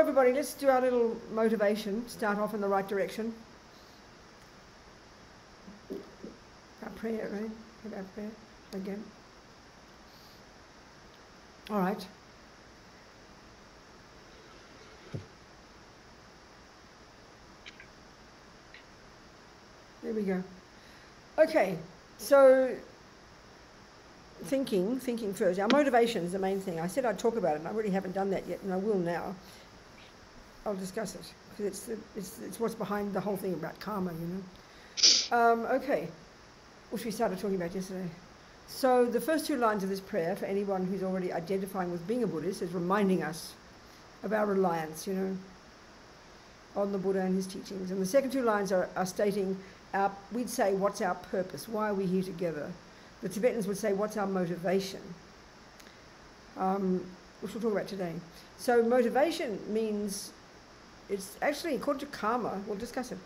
everybody, let's do our little motivation. Start off in the right direction. Our prayer, right? Our prayer again. All right. There we go. Okay, so thinking first. Our motivation is the main thing. I said I'd talk about it, and I really haven't done that yet, and I will now. I'll discuss it, because it's what's behind the whole thing about karma, you know. Okay, which we started talking about yesterday. So the first two lines of this prayer, for anyone who's already identifying with being a Buddhist, is reminding us of our reliance, you know, on the Buddha and his teachings. And the second two lines are stating, we'd say, what's our purpose? Why are we here together? The Tibetans would say, what's our motivation? Which we'll talk about today. So motivation means, it's actually, according to karma, we'll discuss it.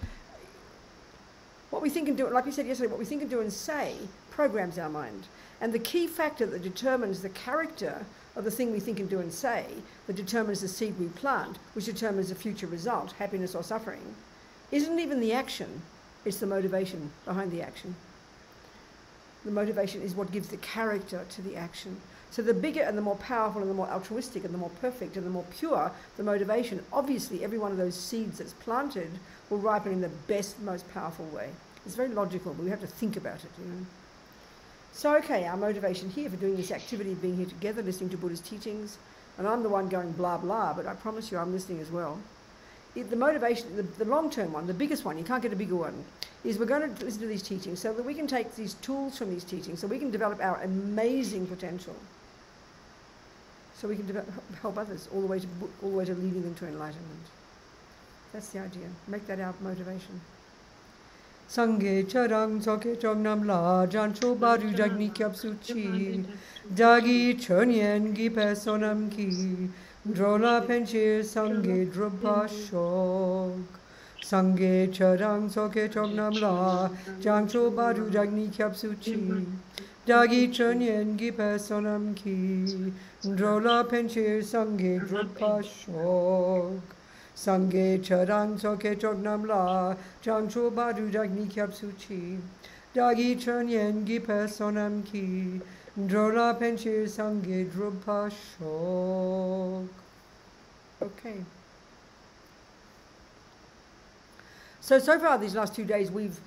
What we think and do, like we said yesterday, what we think and do and say programs our mind. And the key factor that determines the character of the thing we think and do and say, that determines the seed we plant, which determines the future result, happiness or suffering, isn't even the action, it's the motivation behind the action. The motivation is what gives the character to the action. So the bigger and the more powerful and the more altruistic and the more perfect and the more pure the motivation, obviously every one of those seeds that's planted will ripen in the best, most powerful way. It's very logical, but we have to think about it, you know. So, okay, our motivation here for doing this activity of being here together, listening to Buddhist teachings, and I'm the one going blah, blah, but I promise you I'm listening as well. The motivation, the long-term one, the biggest one, you can't get a bigger one, is we're going to listen to these teachings so that we can take these tools from these teachings so we can develop our amazing potential. So we can help others all the way to leading them to enlightenment. That's the idea. Make that our motivation. Sangye charang soke chognam la jancho baru jagni kyap suchi dagi chonyen gi personam ki drola penchir sangye drupa shok sangye charang soke chognam la jancho baru jagni kyap suchi dagi chonyen gi personam ki drola penchir sangye drupa shok Sangye charang soke chognam la jancho badu dagni kyap suchi dagi chonyen gi personam ki drola penchir sangye drupa shok. Okay. So far these last 2 days we've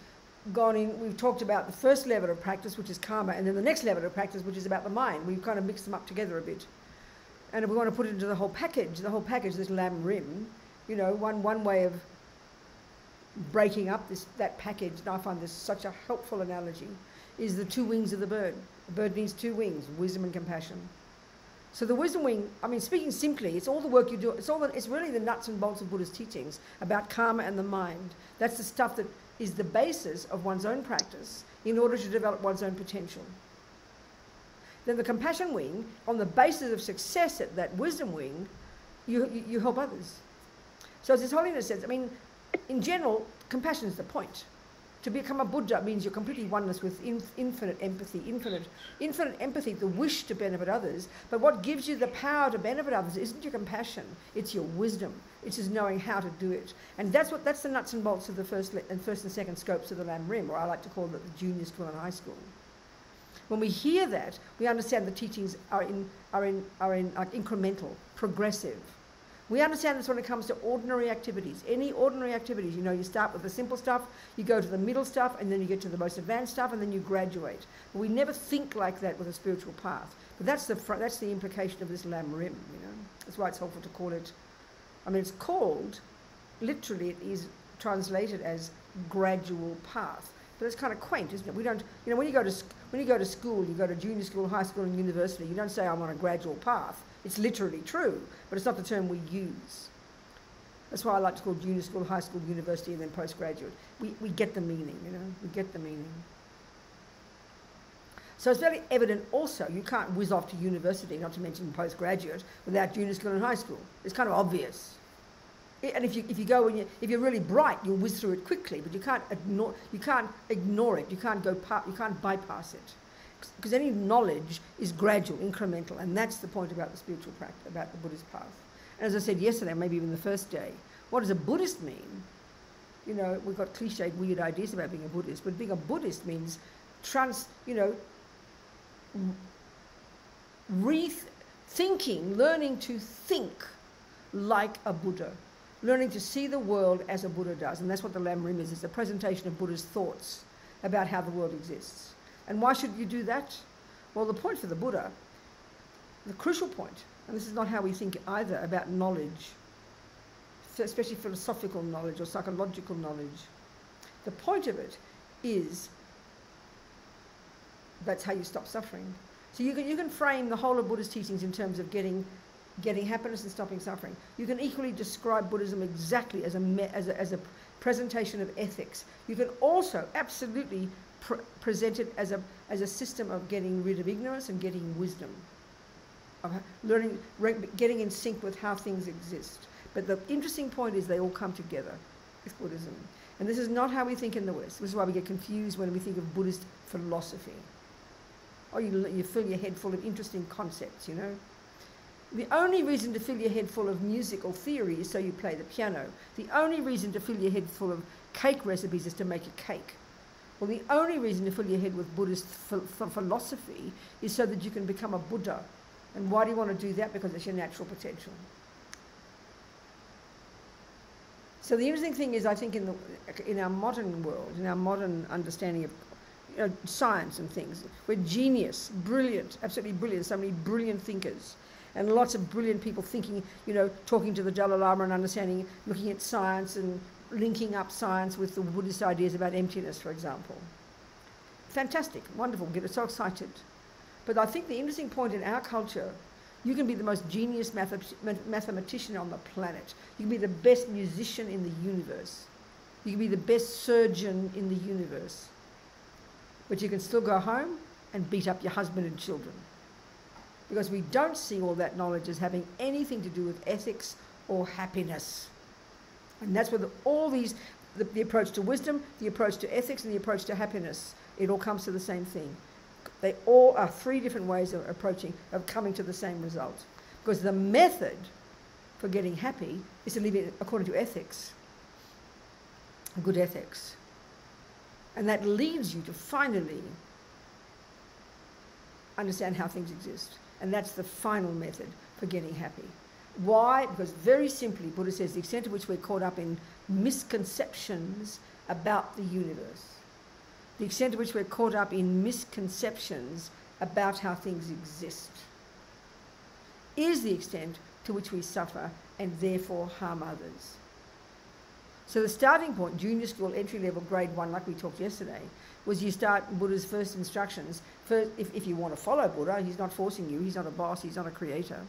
talked about the first level of practice, which is karma, and then the next level of practice, which is about the mind. We've kind of mixed them up together a bit. And if we want to put it into the whole package, this lamb rim, you know, one way of breaking up that package, and I find this such a helpful analogy, is the two wings of the bird. The bird needs two wings, wisdom and compassion. So the wisdom wing, I mean, speaking simply, it's all the work you do, it's really the nuts and bolts of Buddhist teachings about karma and the mind. That's the stuff that is the basis of one's own practice in order to develop one's own potential. Then the compassion wing, on the basis of success at that wisdom wing, you help others. So as His Holiness says, I mean, in general, compassion is the point. To become a Buddha means you're completely oneness with infinite empathy, infinite empathy, the wish to benefit others. But what gives you the power to benefit others isn't your compassion, it's your wisdom. It's just knowing how to do it. And that's the nuts and bolts of the first and second scopes of the Lamb Rim, or I like to call it the junior school and high school. When we hear that, we understand the teachings are like incremental, progressive. We understand this when it comes to ordinary activities. Any ordinary activities, you know, you start with the simple stuff, you go to the middle stuff, and then you get to the most advanced stuff, and then you graduate. But we never think like that with a spiritual path. But that's the implication of this Lamb Rim, you know. That's why it's helpful to call it, I mean, it's called, literally it is translated as gradual path. But it's kind of quaint, isn't it? We don't, you know, when you go to school, you go to junior school, high school, and university, you don't say, I'm on a gradual path. It's literally true, but it's not the term we use. That's why I like to call junior school, high school, university, and then postgraduate. We get the meaning, you know, we get the meaning. So it's very evident also, you can't whiz off to university, not to mention postgraduate, without junior school and high school. It's kind of obvious. And if you go and if you're really bright, you'll whiz through it quickly, but you can't ignore it. You can't bypass it, because any knowledge is gradual, incremental, and that's the point about the spiritual practice, about the Buddhist path. And as I said yesterday, maybe even the first day, what does a Buddhist mean? You know, we've got cliched, weird ideas about being a Buddhist, but being a Buddhist means rethinking, learning to think like a Buddha, learning to see the world as a Buddha does. And that's what the Lam Rim is. It's a presentation of Buddha's thoughts about how the world exists. And why should you do that? Well, the point for the Buddha, the crucial point, and this is not how we think either about knowledge, especially philosophical knowledge or psychological knowledge. The point of it is that's how you stop suffering. So you can frame the whole of Buddha's teachings in terms of getting happiness and stopping suffering. You can equally describe Buddhism exactly as a presentation of ethics. You can also absolutely present it as a system of getting rid of ignorance and getting wisdom, of learning, getting in sync with how things exist. But the interesting point is they all come together with Buddhism. And this is not how we think in the West. This is why we get confused when we think of Buddhist philosophy. Or you fill your head full of interesting concepts, you know. The only reason to fill your head full of music or theory is so you play the piano. The only reason to fill your head full of cake recipes is to make a cake. Well, the only reason to fill your head with Buddhist philosophy is so that you can become a Buddha. And why do you want to do that? Because it's your natural potential. So the interesting thing is, I think in our modern world, in our modern understanding of science and things, we're genius, brilliant, absolutely brilliant, so many brilliant thinkers. And lots of brilliant people thinking, talking to the Dalai Lama and understanding, looking at science and linking up science with the Buddhist ideas about emptiness, for example. Fantastic, wonderful, get us so excited. But I think the interesting point in our culture, you can be the most genius mathematician on the planet. You can be the best musician in the universe. You can be the best surgeon in the universe. But you can still go home and beat up your husband and children. Because we don't see all that knowledge as having anything to do with ethics or happiness. And that's where the approach to wisdom, the approach to ethics, and the approach to happiness, it all comes to the same thing. They all are three different ways of coming to the same result. Because the method for getting happy is to live it according to ethics, good ethics. And that leads you to finally understand how things exist. And that's the final method for getting happy. Why? Because very simply, Buddha says the extent to which we're caught up in misconceptions about the universe, the extent to which we're caught up in misconceptions about how things exist, is the extent to which we suffer and therefore harm others. So the starting point, junior school, entry level, grade 1, like we talked yesterday, was you start Buddha's first instructions. First, if you want to follow Buddha, he's not forcing you, he's not a boss, he's not a creator,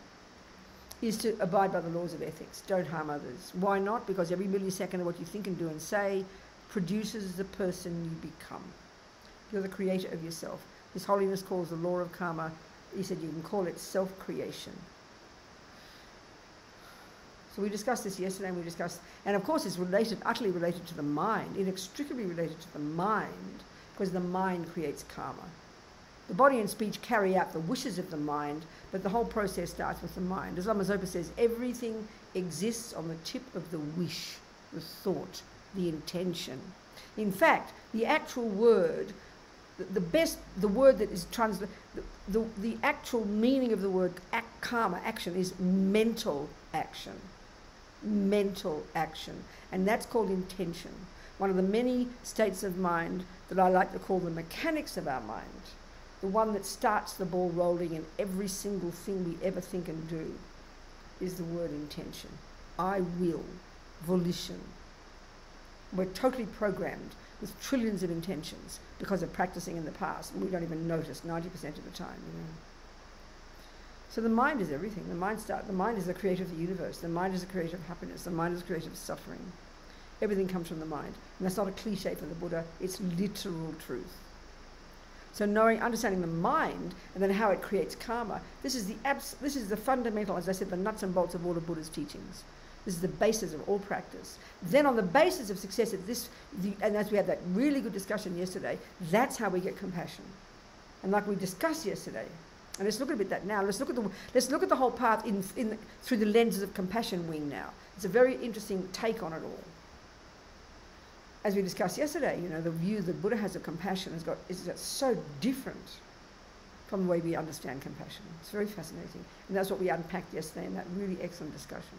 is to abide by the laws of ethics. Don't harm others. Why not? Because every millisecond of what you think and do and say produces the person you become. You're the creator of yourself. His Holiness calls the law of karma, he said you can call it self-creation. So we discussed this yesterday, and of course it's utterly related to the mind, inextricably related to the mind, because the mind creates karma. The body and speech carry out the wishes of the mind, but the whole process starts with the mind. As Lama Zopa says, everything exists on the tip of the wish, the thought, the intention. In fact, the actual word, the word that is translated, the actual meaning of the word karma, action, is mental action. Mental action. And that's called intention. One of the many states of mind that I like to call the mechanics of our mind. The one that starts the ball rolling in every single thing we ever think and do is the word intention. I will, volition. We're totally programmed with trillions of intentions because of practicing in the past, and we don't even notice 90% of the time. So the mind is everything. The mind is the creator of the universe. The mind is the creator of happiness. The mind is the creator of suffering. Everything comes from the mind. And that's not a cliche for the Buddha. It's literal truth. So understanding the mind and then how it creates karma, this is the fundamental, as I said, the nuts and bolts of all of Buddha's teachings. This is the basis of all practice. Then on the basis of success at and as we had that really good discussion yesterday, that's how we get compassion. And like we discussed yesterday, And let's look at a bit that now. Let's look at the whole path through the lenses of compassion wing now. It's a very interesting take on it all. As we discussed yesterday, the view that Buddha has of compassion is so different from the way we understand compassion. It's very fascinating. And that's what we unpacked yesterday in that really excellent discussion.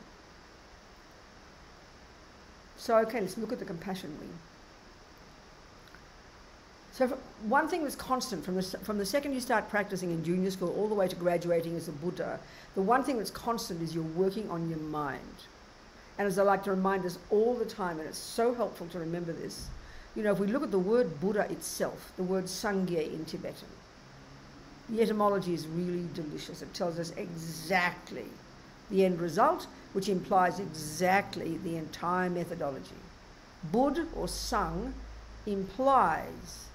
So, okay, let's look at the compassion wing. So one thing that's constant from the second you start practicing in junior school all the way to graduating as a Buddha, the one thing that's constant is you're working on your mind. And as I like to remind us all the time, and it's so helpful to remember this, if we look at the word Buddha itself, the word Sangye in Tibetan, the etymology is really delicious. It tells us exactly the end result, which implies exactly the entire methodology. Bud or Sang implies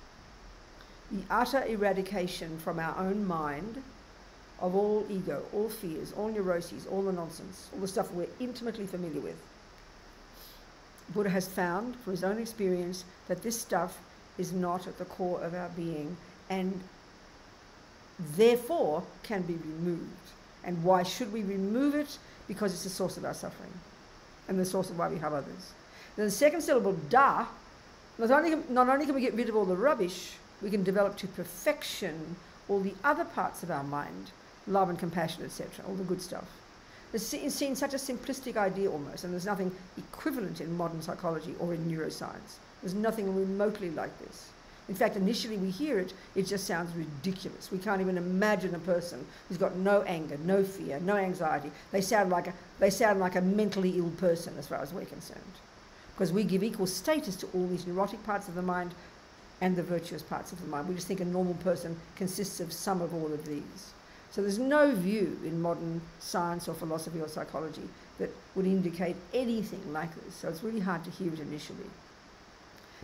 the utter eradication from our own mind of all ego, all fears, all neuroses, all the nonsense, all the stuff we're intimately familiar with. Buddha has found, for his own experience, that this stuff is not at the core of our being and therefore can be removed. And why should we remove it? Because it's the source of our suffering and the source of why we have others. Then the second syllable, da, not only can we get rid of all the rubbish, we can develop to perfection all the other parts of our mind, love and compassion, etc., all the good stuff. It's seen such a simplistic idea almost, and there's nothing equivalent in modern psychology or in neuroscience. There's nothing remotely like this. In fact, initially we hear it, it just sounds ridiculous. We can't even imagine a person who's got no anger, no fear, no anxiety. They sound like a mentally ill person as far as we're concerned. Because we give equal status to all these neurotic parts of the mind and the virtuous parts of the mind. We just think a normal person consists of some of all of these. So there's no view in modern science or philosophy or psychology that would indicate anything like this. So it's really hard to hear it initially.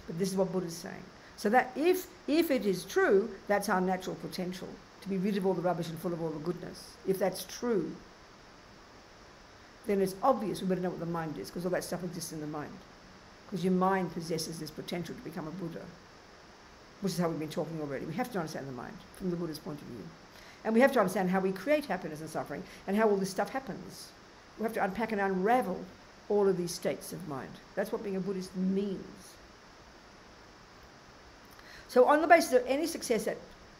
But this is what Buddha's saying. So that if it is true, that's our natural potential, to be rid of all the rubbish and full of all the goodness. If that's true, then it's obvious we better know what the mind is, because all that stuff exists in the mind. Because your mind possesses this potential to become a Buddha, which is how we've been talking already. We have to understand the mind from the Buddha's point of view. And we have to understand how we create happiness and suffering and how all this stuff happens. We have to unpack and unravel all of these states of mind. That's what being a Buddhist means. So on the basis of any success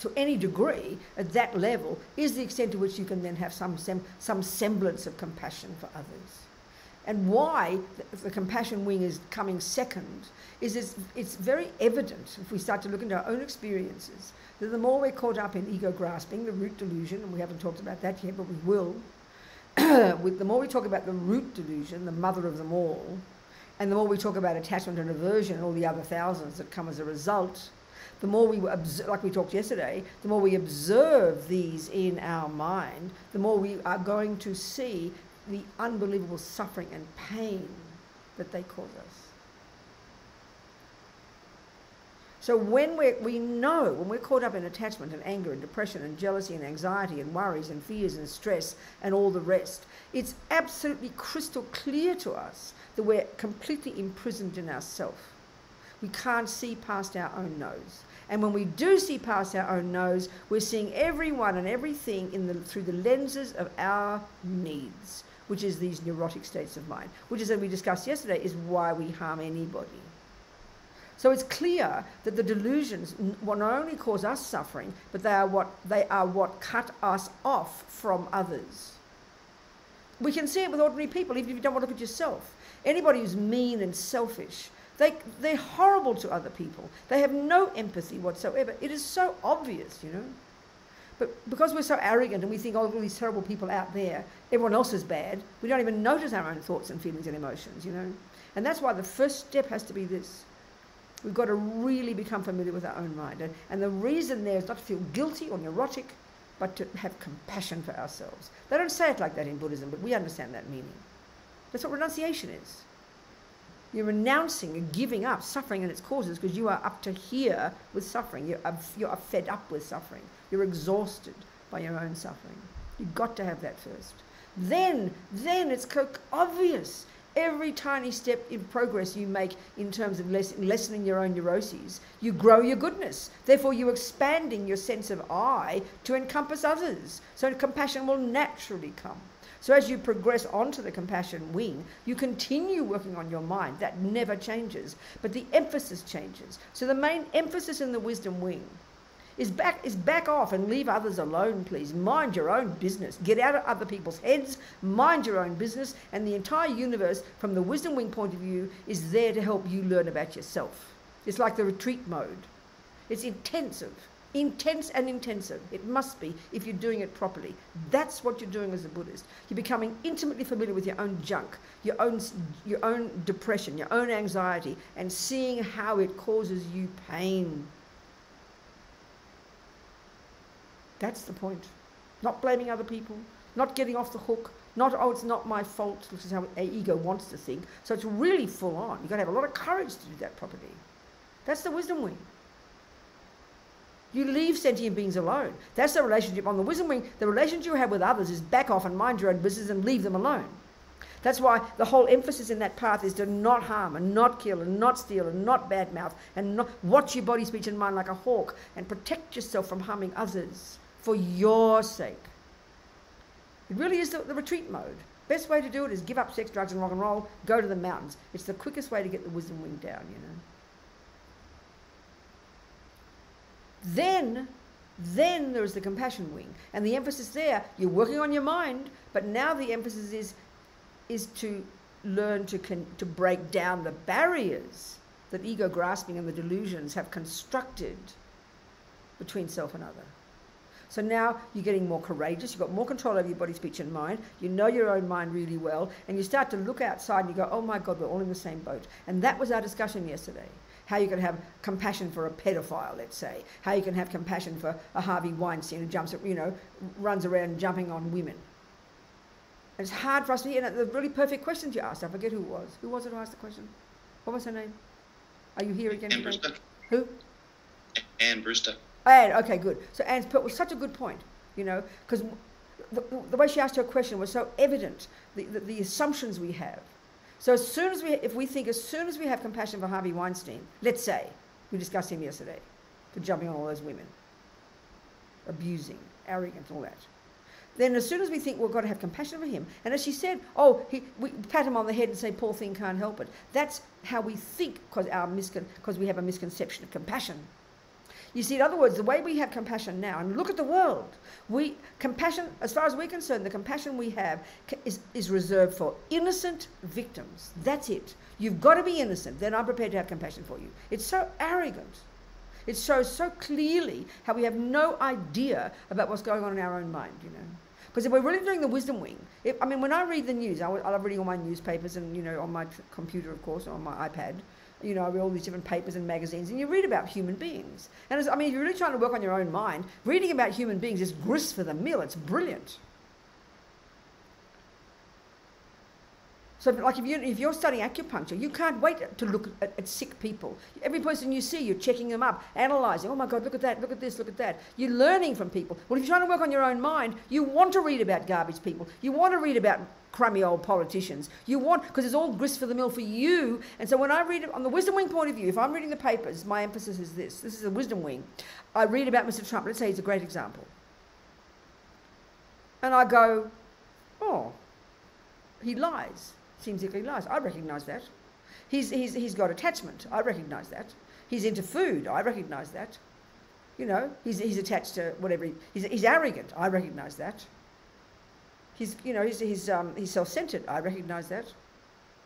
to any degree at that level is the extent to which you can then have some semblance of compassion for others. And why the compassion wing is coming second is it's very evident if we start to look into our own experiences that the more we're caught up in ego grasping, the root delusion, and we haven't talked about that yet, but we will, the more we talk about the root delusion, the mother of them all, and the more we talk about attachment and aversion and all the other thousands that come as a result, the more we, like we talked yesterday, the more we observe these in our mind, the more we are going to see the unbelievable suffering and pain that they cause us. So when we're caught up in attachment and anger and depression and jealousy and anxiety and worries and fears and stress and all the rest, it's absolutely crystal clear to us that we're completely imprisoned in ourself. We can't see past our own nose. And when we do see past our own nose, we're seeing everyone and everything through the lenses of our needs, which is these neurotic states of mind, which is, as we discussed yesterday, is why we harm anybody. So it's clear that the delusions not only cause us suffering, but they are what cut us off from others. We can see it with ordinary people, even if you don't want to look at yourself. Anybody who's mean and selfish, they're horrible to other people. They have no empathy whatsoever. It is so obvious, you know. But because we're so arrogant and we think, oh, all these terrible people out there, everyone else is bad, we don't even notice our own thoughts and feelings and emotions, you know. And that's why the first step has to be this. We've got to really become familiar with our own mind. And the reason there is not to feel guilty or neurotic, but to have compassion for ourselves. They don't say it like that in Buddhism, but we understand that meaning. That's what renunciation is. You're renouncing and giving up suffering and its causes because you are up to here with suffering. You are fed up with suffering. You're exhausted by your own suffering. You've got to have that first. Then it's obvious. Every tiny step in progress you make in terms of lessening your own neuroses, you grow your goodness. Therefore, you're expanding your sense of I to encompass others. So compassion will naturally come. So as you progress onto the compassion wing, you continue working on your mind. That never changes. But the emphasis changes. So the main emphasis in the wisdom wing is back off and leave others alone, please. Mind your own business. Get out of other people's heads. Mind your own business. And the entire universe, from the wisdom wing point of view, is there to help you learn about yourself. It's like the retreat mode. It's intensive. Intense and intensive. It must be if you're doing it properly. That's what you're doing as a Buddhist. You're becoming intimately familiar with your own junk, your own depression, your own anxiety, and seeing how it causes you pain. That's the point. Not blaming other people, not getting off the hook, not, oh, it's not my fault, which is how our ego wants to think. So it's really full on. You've got to have a lot of courage to do that properly. That's the wisdom wing. You leave sentient beings alone. That's the relationship on the wisdom wing. The relationship you have with others is back off and mind your own business and leave them alone. That's why the whole emphasis in that path is to not harm and not kill and not steal and not badmouth and not watch your body, speech and mind like a hawk and protect yourself from harming others for your sake. It really is the retreat mode. Best way to do it is give up sex, drugs and rock and roll, go to the mountains. It's the quickest way to get the wisdom wing down, you know. Then there is the compassion wing. And the emphasis there, you're working on your mind, but now the emphasis is to learn to break down the barriers that ego grasping and the delusions have constructed between self and other. So now you're getting more courageous, you've got more control over your body, speech and mind, you know your own mind really well, and you start to look outside and you go, oh my God, we're all in the same boat. And that was our discussion yesterday. How you can have compassion for a pedophile, let's say. How you can have compassion for a Harvey Weinstein who jumps, you know, runs around jumping on women. And it's hard for us to hear. And the really perfect questions you asked, I forget who it was. Who was it who asked the question? What was her name? Are you here again? Anne Brewster. Who? Anne Brewster. Anne, okay, good. So Anne's was such a good point, you know, because the way she asked her question was so evident, the assumptions we have. So as soon as we have compassion for Harvey Weinstein, let's say, we discussed him yesterday, for jumping on all those women, abusing, arrogant, all that. Then as soon as we think we've got to have compassion for him, and as she said, we pat him on the head and say, poor thing, can't help it. That's how we think because we have a misconception of compassion. You see, in other words, the way we have compassion now, and look at the world, compassion, as far as we're concerned, the compassion we have is reserved for innocent victims. That's it. You've got to be innocent, then I'm prepared to have compassion for you. It's so arrogant. It shows so clearly how we have no idea about what's going on in our own mind, you know. Because if we're really doing the wisdom wing, when I read the news, I love reading all my newspapers and, you know, on my computer, of course, or on my iPad. You know, I read all these different papers and magazines, and you read about human beings. And if you're really trying to work on your own mind, reading about human beings is grist for the mill. It's brilliant. So, like, if you're studying acupuncture, you can't wait to look at sick people. Every person you see, you're checking them up, analysing. Oh my God, look at that, look at this, look at that. You're learning from people. Well, if you're trying to work on your own mind, you want to read about garbage people. You want to read about crummy old politicians. Because it's all grist for the mill for you. And so when I read it on the wisdom wing point of view, if I'm reading the papers, my emphasis is this. This is the wisdom wing. I read about Mr. Trump. Let's say he's a great example. And I go, oh, he lies. Seems like he lies. I recognise that. He's got attachment. I recognise that. He's into food. I recognise that. You know, he's attached to whatever. He's arrogant. I recognise that. He's self-centered. I recognise that.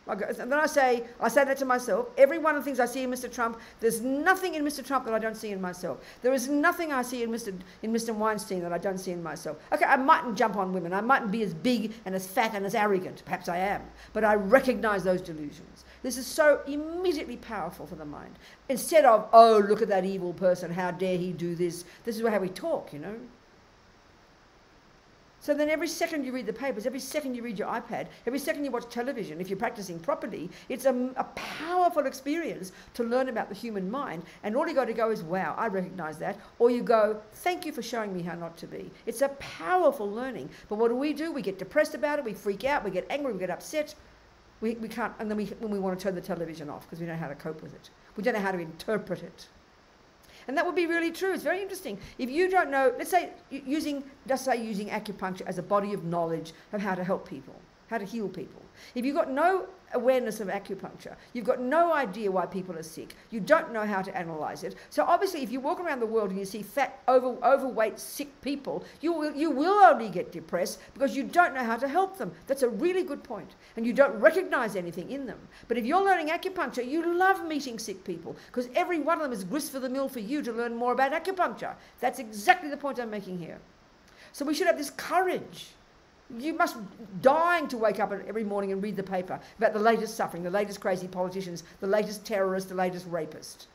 And then I say that to myself. Every one of the things I see in Mr. Trump, there's nothing in Mr. Trump that I don't see in myself. There is nothing I see in Mr. Weinstein that I don't see in myself. Okay, I mightn't jump on women. I mightn't be as big and as fat and as arrogant. Perhaps I am. But I recognise those delusions. This is so immediately powerful for the mind. Instead of, oh, look at that evil person. How dare he do this? This is how we talk, you know. So then every second you read the papers, every second you read your iPad, every second you watch television, if you're practicing properly, it's a powerful experience to learn about the human mind. And all you got to go is, wow, I recognise that. Or you go, thank you for showing me how not to be. It's a powerful learning. But what do? We get depressed about it, we freak out, we get angry, we get upset. We can't, and then when we want to turn the television off because we don't know how to cope with it. We don't know how to interpret it. And that would be really true. It's very interesting. If you don't know, let's say using acupuncture as a body of knowledge of how to help people, how to heal people. If you've got no awareness of acupuncture, you've got no idea why people are sick, you don't know how to analyze it. So obviously if you walk around the world and you see fat, overweight, sick people, you will only get depressed because you don't know how to help them. That's a really good point. And you don't recognize anything in them. But if you're learning acupuncture, you love meeting sick people because every one of them is grist for the mill for you to learn more about acupuncture. That's exactly the point I'm making here. So we should have this courage. You must dying to wake up every morning and read the paper about the latest suffering, the latest crazy politicians, the latest terrorist, the latest rapist.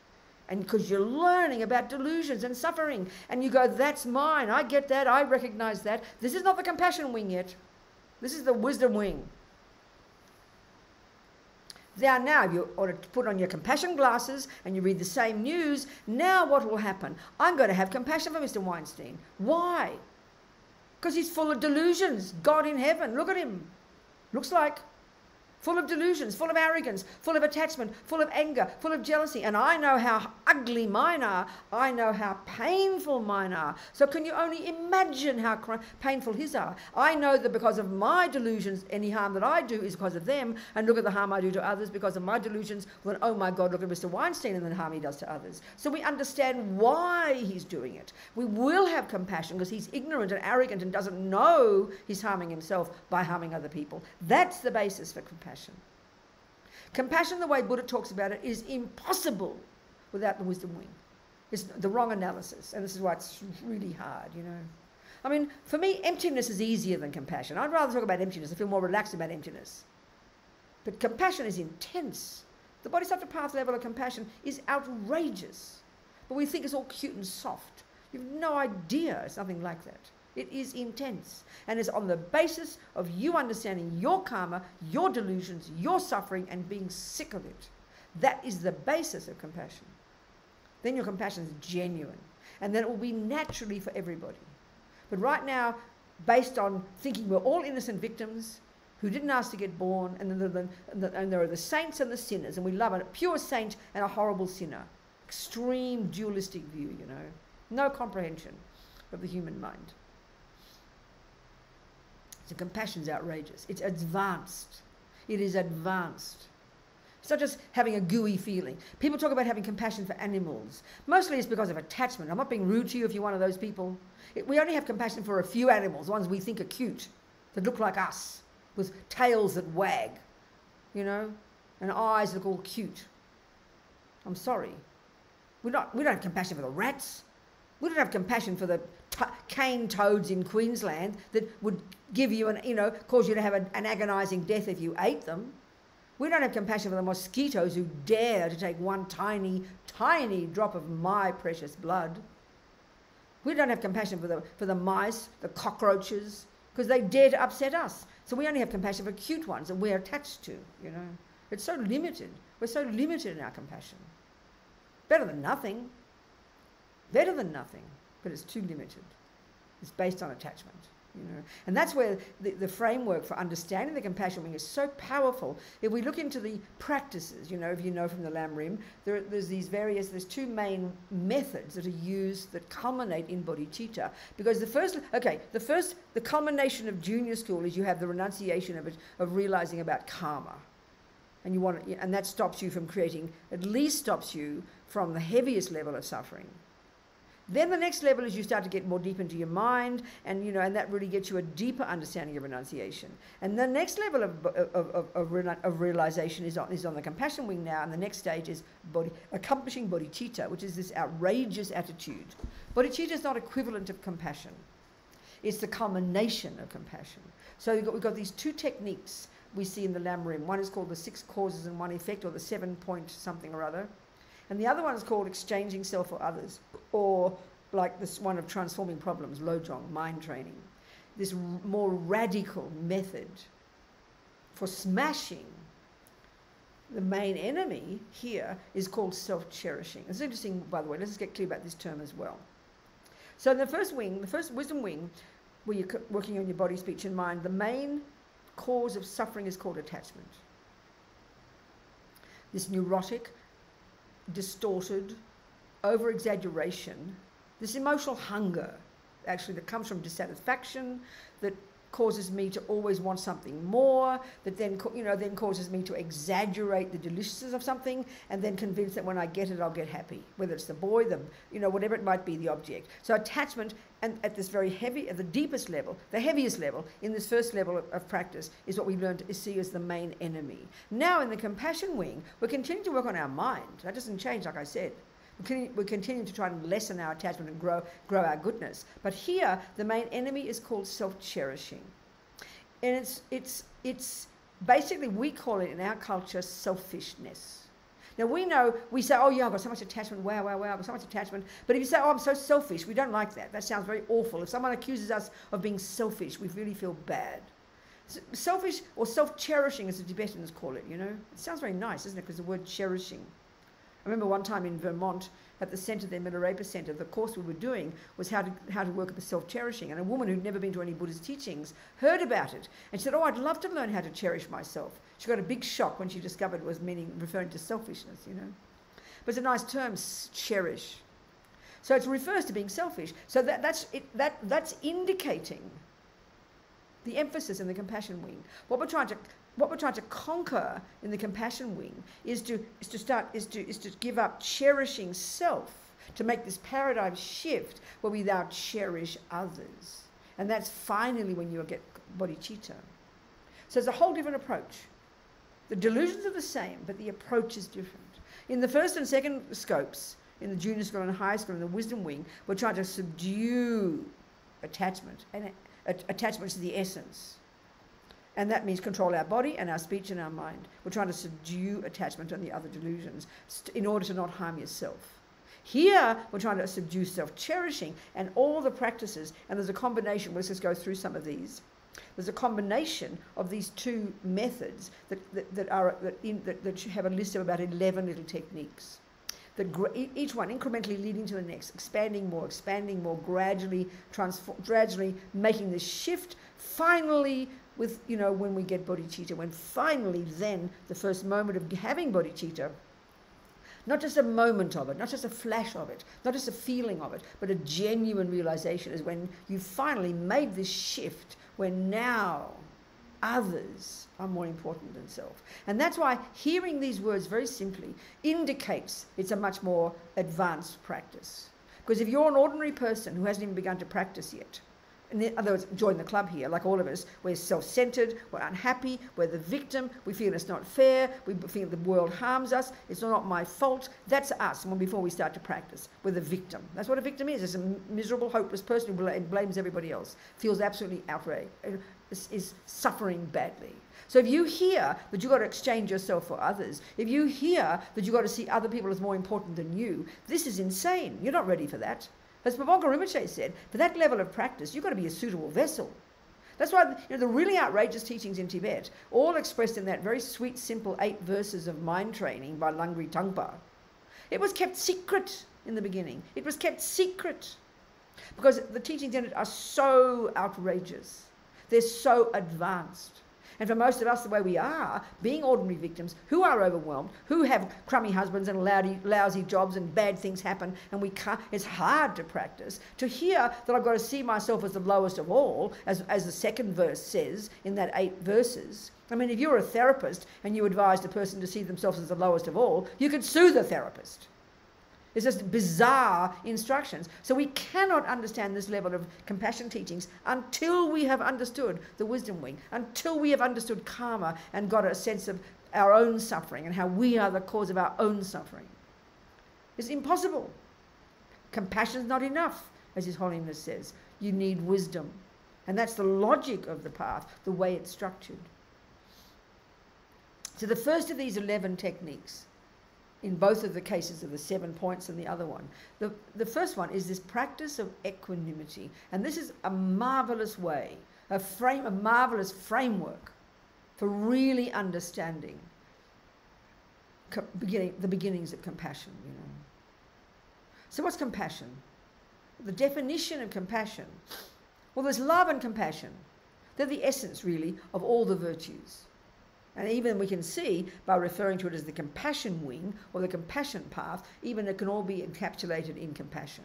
And because you're learning about delusions and suffering, and you go, that's mine, I get that, I recognize that. This is not the compassion wing yet. This is the wisdom wing. Now, if you ought to put on your compassion glasses and you read the same news, now what will happen? I'm going to have compassion for Mr. Weinstein. Why? Because he's full of delusions. God in heaven, look at him. Looks like full of delusions, full of arrogance, full of attachment, full of anger, full of jealousy. And I know how ugly mine are. I know how painful mine are. So can you only imagine how painful his are? I know that because of my delusions, any harm that I do is because of them. And look at the harm I do to others because of my delusions. Well, oh my God, look at Mr. Weinstein and the harm he does to others. So we understand why he's doing it. We will have compassion because he's ignorant and arrogant and doesn't know he's harming himself by harming other people. That's the basis for compassion. Compassion, the way Buddha talks about it, is impossible without the wisdom wing. It's the wrong analysis, and this is why it's really hard, you know. I mean, for me, emptiness is easier than compassion. I'd rather talk about emptiness. I feel more relaxed about emptiness. But compassion is intense. The Bodhisattva path level of compassion is outrageous. But we think it's all cute and soft. You've no idea it's nothing like that. It is intense, and it's on the basis of you understanding your karma, your delusions, your suffering, and being sick of it. That is the basis of compassion. Then your compassion is genuine, and then it will be naturally for everybody. But right now, based on thinking we're all innocent victims who didn't ask to get born, and there are the saints and the sinners, and we love a pure saint and a horrible sinner. Extreme dualistic view, you know. No comprehension of the human mind. So compassion is outrageous. It's advanced. It is advanced. It's not just having a gooey feeling. People talk about having compassion for animals. Mostly it's because of attachment. I'm not being rude to you if you're one of those people. We only have compassion for a few animals, ones we think are cute, that look like us, with tails that wag, you know, and eyes that look all cute. I'm sorry. We don't have compassion for the rats. We don't have compassion for the cane toads in Queensland that would give you cause you to have an agonising death if you ate them. We don't have compassion for the mosquitoes who dare to take one tiny, tiny drop of my precious blood. We don't have compassion for the mice, the cockroaches, because they dare to upset us. So we only have compassion for cute ones that we're attached to, you know. It's so limited. We're so limited in our compassion. Better than nothing. Better than nothing, but it's too limited. It's based on attachment, you know. And that's where the framework for understanding the compassion wing is so powerful. If we look into the practices, you know, if you know from the Lam Rim, there's two main methods that are used that culminate in bodhicitta. Because the culmination of junior school is you have the renunciation of realizing about karma. And that stops you from at least stops you from the heaviest level of suffering. Then the next level is you start to get more deep into your mind, and and that really gets you a deeper understanding of renunciation. And the next level of realization is on the compassion wing now, and the next stage is accomplishing bodhicitta, which is this outrageous attitude. Bodhicitta is not equivalent of compassion. It's the culmination of compassion. So we've got these two techniques we see in the Lam Rim. One is called the 6 causes and 1 effect, or the 7-point something or other. And the other one is called exchanging self for others, or like this one of transforming problems, lojong, mind training. This more radical method for smashing the main enemy here is called self-cherishing. It's interesting, by the way, let's just get clear about this term as well. So in the first wing, the first wisdom wing, where you're working on your body, speech and mind, the main cause of suffering is called attachment. this neurotic, distorted, over-exaggeration, this emotional hunger, actually, that comes from dissatisfaction, that causes me to always want something more, that then causes me to exaggerate the deliciousness of something, and then convince that when I get it, I'll get happy, whether it's the boy, whatever it might be, the object. So attachment, and at this very heavy, at the deepest level, the heaviest level, in this first level of practice, is what we learn to see as the main enemy. Now, in the compassion wing, we're continuing to work on our mind. That doesn't change, like I said. We're continuing to try and lessen our attachment and grow our goodness. But here, the main enemy is called self-cherishing. And it's basically, we call it in our culture selfishness. Now, we say, oh yeah, I've got so much attachment, wow, I've got so much attachment. But if you say, oh, I'm so selfish, we don't like that. That sounds very awful. If someone accuses us of being selfish, we really feel bad. Selfish or self-cherishing, as the Tibetans call it, It sounds very nice, isn't it? Because the word cherishing. I remember one time in Vermont, at the centre, their Milarepa Centre, the course we were doing was how to work with self-cherishing. And a woman who'd never been to any Buddhist teachings heard about it. And she said, oh, I'd love to learn how to cherish myself. She got a big shock when she discovered it was referring to selfishness, But it's a nice term, cherish. So it refers to being selfish. So that's indicating the emphasis in the compassion wing. What we're trying to conquer in the compassion wing is to give up cherishing self, to make this paradigm shift where we now cherish others. And that's finally when you'll get bodhicitta. So it's a whole different approach. The delusions are the same, but the approach is different. In the first and second scopes, in the junior school and high school, in the wisdom wing, we're trying to subdue attachment. And attachment is the essence. And that means control our body and our speech and our mind. We're trying to subdue attachment and the other delusions in order to not harm yourself. Here, we're trying to subdue self-cherishing and all the practices, and there's a combination, let's just go through some of these. There's a combination of these two methods that have a list of about 11 little techniques. Each one incrementally leading to the next, expanding more, gradually making this shift, finally with, when we get bodhicitta, when finally then the first moment of having bodhicitta, not just a moment of it, not just a flash of it, not just a feeling of it, but a genuine realization is when you finally made this shift, when now others are more important than self. And that's why hearing these words very simply indicates it's a much more advanced practice. Because if you're an ordinary person who hasn't even begun to practice yet, in other words, join the club here, like all of us, we're self-centered, we're unhappy, we're the victim, we feel it's not fair, we feel the world harms us, it's not my fault. That's us before we start to practice. We're the victim. That's what a victim is. It's a miserable, hopeless person who blames everybody else, feels absolutely outraged, is suffering badly. So if you hear that you've got to exchange yourself for others, if you hear that you've got to see other people as more important than you, this is insane. You're not ready for that. As Pavanka Rinpoche said, for that level of practice, you've got to be a suitable vessel. That's why the really outrageous teachings in Tibet, all expressed in that very sweet, simple 8 verses of mind training by Langri Tangpa, it was kept secret in the beginning. It was kept secret because the teachings in it are so outrageous. They're so advanced. And for most of us, the way we are, being ordinary victims who are overwhelmed, who have crummy husbands and lousy jobs and bad things happen, and we can't, it's hard to practice, to hear that I've got to see myself as the lowest of all, as the second verse says in that 8 verses. I mean, if you're a therapist and you advised a person to see themselves as the lowest of all, you could sue the therapist. It's just bizarre instructions. So we cannot understand this level of compassion teachings until we have understood the wisdom wing, until we have understood karma and got a sense of our own suffering and how we are the cause of our own suffering. It's impossible. Compassion is not enough, as His Holiness says. You need wisdom. And that's the logic of the path, the way it's structured. So the first of these 11 techniques, in both of the cases of the 7 points and the other one. The first one is this practice of equanimity. And this is a marvelous way, a marvelous framework for really understanding the beginnings of compassion, So what's compassion? The definition of compassion, well, there's love and compassion. They're the essence, really, of all the virtues. And even we can see, by referring to it as the compassion wing or the compassion path, even it can all be encapsulated in compassion.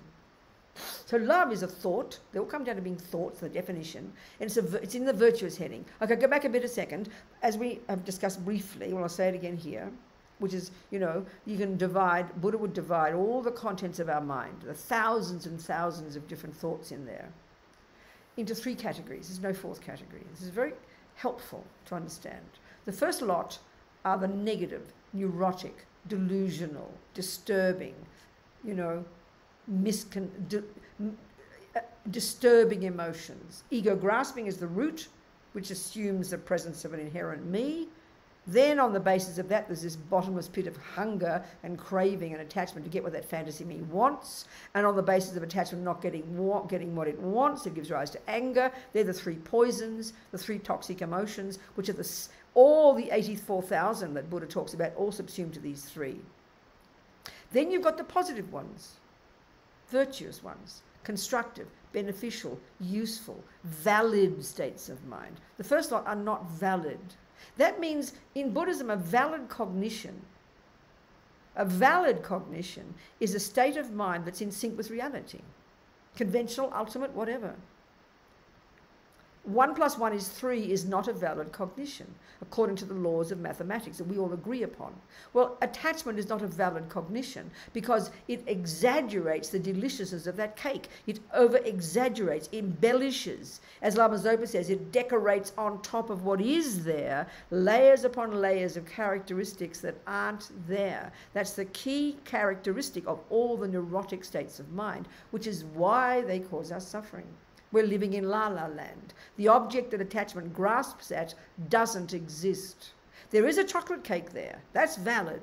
So love is a thought. They all come down to being thoughts, the definition. And it's in the virtuous heading. Okay, go back a second. As we have discussed briefly, well, I'll say it again here, which is, you can divide, Buddha would divide all the contents of our mind, the thousands and thousands of different thoughts in there, into 3 categories. There's no 4th category. This is very helpful to understand. The first lot are the negative, neurotic, delusional, disturbing, disturbing emotions. Ego grasping is the root, which assumes the presence of an inherent me. Then on the basis of that, there's this bottomless pit of hunger and craving and attachment to get what that fantasy me wants. And on the basis of attachment not getting what it wants, it gives rise to anger. They're the 3 poisons, the 3 toxic emotions, which are all the 84,000 that Buddha talks about, all subsumed to these 3. Then you've got the positive ones, virtuous ones, constructive, beneficial, useful, valid states of mind. The first lot are not valid. That means in Buddhism, a valid cognition is a state of mind that's in sync with reality. Conventional, ultimate, whatever. 1 + 1 is 3 is not a valid cognition, according to the laws of mathematics that we all agree upon. Well, attachment is not a valid cognition because it exaggerates the deliciousness of that cake. It over-exaggerates, embellishes. As Lama Zopa says, it decorates on top of what is there, layers upon layers of characteristics that aren't there. That's the key characteristic of all the neurotic states of mind, which is why they cause us suffering. We're living in la-la land. The object that attachment grasps at doesn't exist. There is a chocolate cake there. That's valid.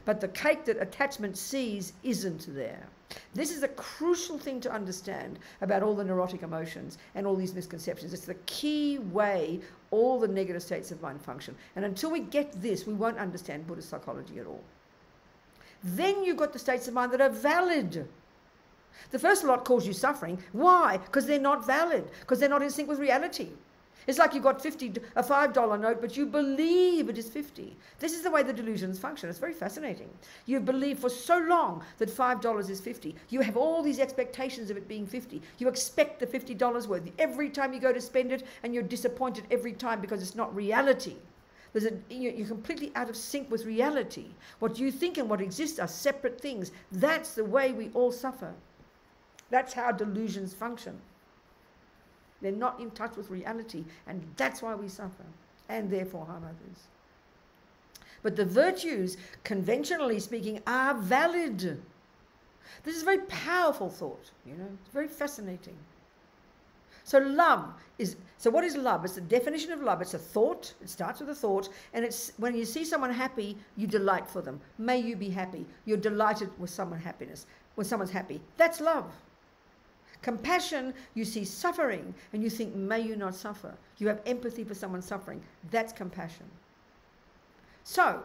But the cake that attachment sees isn't there. This is a crucial thing to understand about all the neurotic emotions and all these misconceptions. It's the key way all the negative states of mind function. And until we get this, we won't understand Buddhist psychology at all. Then you've got the states of mind that are valid. The first lot cause you suffering. Why? Because they're not valid, because they're not in sync with reality. It's like you've got a $5 note, but you believe it is 50. This is the way the delusions function. It's very fascinating. You believe for so long that $5 is 50. You have all these expectations of it being 50. You expect the $50 worth every time you go to spend it, and you're disappointed every time because it's not reality. You're completely out of sync with reality. What you think and what exists are separate things. That's the way we all suffer. That's how delusions function. They're not in touch with reality, and that's why we suffer, and therefore harm others. But the virtues, conventionally speaking, are valid. This is a very powerful thought, It's very fascinating. So what is love? It's the definition of love. It's a thought. It starts with a thought, and it's when you see someone happy, you delight for them. May you be happy. You're delighted with someone's happiness. When someone's happy, that's love. Compassion, you see suffering and you think, may you not suffer. You have empathy for someone suffering. That's compassion. So,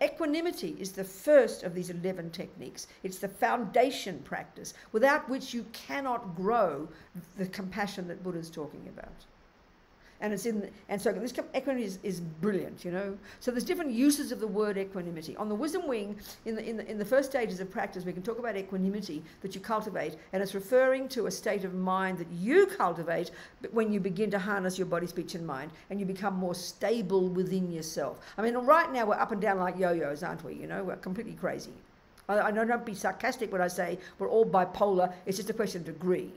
equanimity is the first of these 11 techniques. It's the foundation practice, without which you cannot grow the compassion that Buddha's talking about. And so this equanimity is brilliant, So there's different uses of the word equanimity. On the wisdom wing, in the first stages of practice, we can talk about equanimity that you cultivate, and it's referring to a state of mind that you cultivate when you begin to harness your body, speech, and mind, and you become more stable within yourself. I mean, right now we're up and down like yo-yos, aren't we? We're completely crazy. I don't be sarcastic when I say we're all bipolar. It's just a question of degree.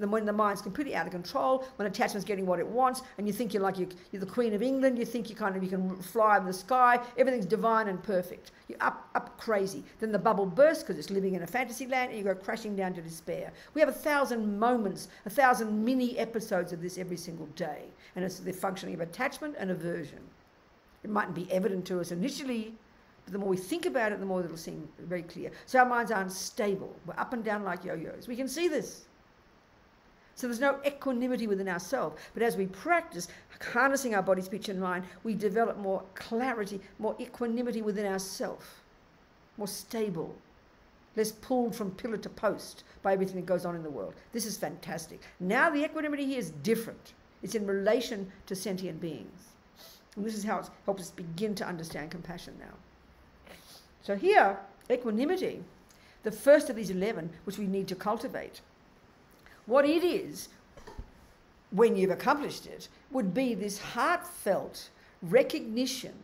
Then when the mind's completely out of control, when attachment's getting what it wants, and you think you're the Queen of England, you think you can fly in the sky, everything's divine and perfect. You're up crazy. Then the bubble bursts because it's living in a fantasy land, and you go crashing down to despair. We have 1,000 moments, 1,000 mini episodes of this every single day, and it's the functioning of attachment and aversion. It mightn't be evident to us initially, but the more we think about it, the more it'll seem very clear. So our minds aren't stable. We're up and down like yo-yos. We can see this. So there's no equanimity within ourselves. But as we practice harnessing our body, speech, and mind, we develop more clarity, more equanimity within ourselves, more stable, less pulled from pillar to post by everything that goes on in the world. This is fantastic. Now the equanimity here is different. It's in relation to sentient beings. And this is how it helps us begin to understand compassion now. So here, equanimity, the first of these 11, which we need to cultivate, what it is, when you've accomplished it, would be this heartfelt recognition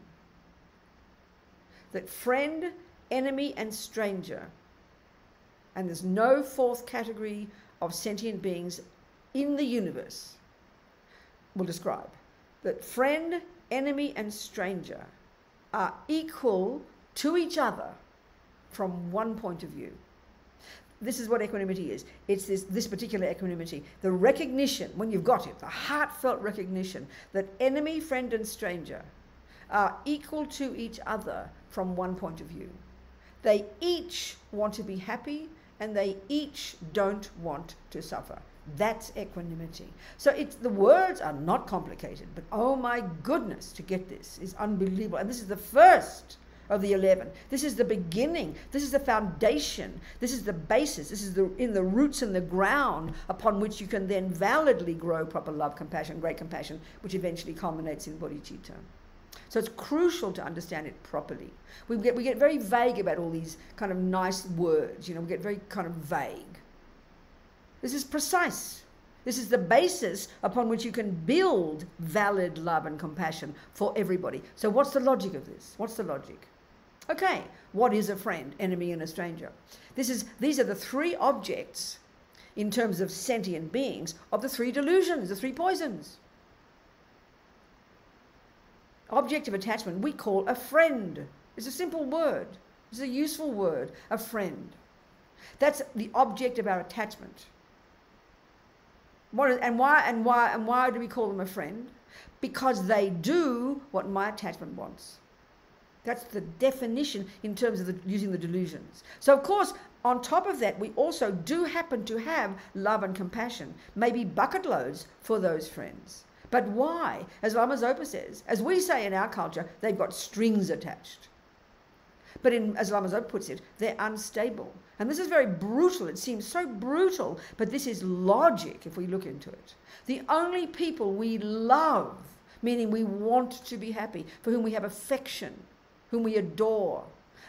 that friend, enemy, and stranger, and there's no fourth category of sentient beings in the universe, will describe that friend, enemy, and stranger are equal to each other from one point of view. This is what equanimity is. It's this particular equanimity, the recognition, when you've got it, the heartfelt recognition that enemy, friend, and stranger are equal to each other from one point of view. They each want to be happy and they each don't want to suffer. That's equanimity. So the words are not complicated, but oh my goodness, to get this is unbelievable. And this is the first of the 11. This is the beginning. This is the foundation. This is the basis. This is in the roots and the ground upon which you can then validly grow proper love, compassion, great compassion, which eventually culminates in bodhicitta. So it's crucial to understand it properly. We get very vague about all these kind of nice words. We get very kind of vague. This is precise. This is the basis upon which you can build valid love and compassion for everybody. So what's the logic of this? What's the logic? Okay, what is a friend, enemy, and a stranger? These are the three objects in terms of sentient beings of the three delusions, the three poisons. Object of attachment we call a friend. It's a simple word. It's a useful word, a friend. That's the object of our attachment. Why do we call them a friend? Because they do what my attachment wants. That's the definition in terms of using the delusions. So, of course, on top of that, we also do happen to have love and compassion, maybe bucket loads for those friends. But why? As Lama Zopa says, as we say in our culture, they've got strings attached. But as Lama Zopa puts it, they're unstable. And this is very brutal. It seems so brutal, but this is logic if we look into it. The only people we love, meaning we want to be happy, for whom we have affection, whom we adore,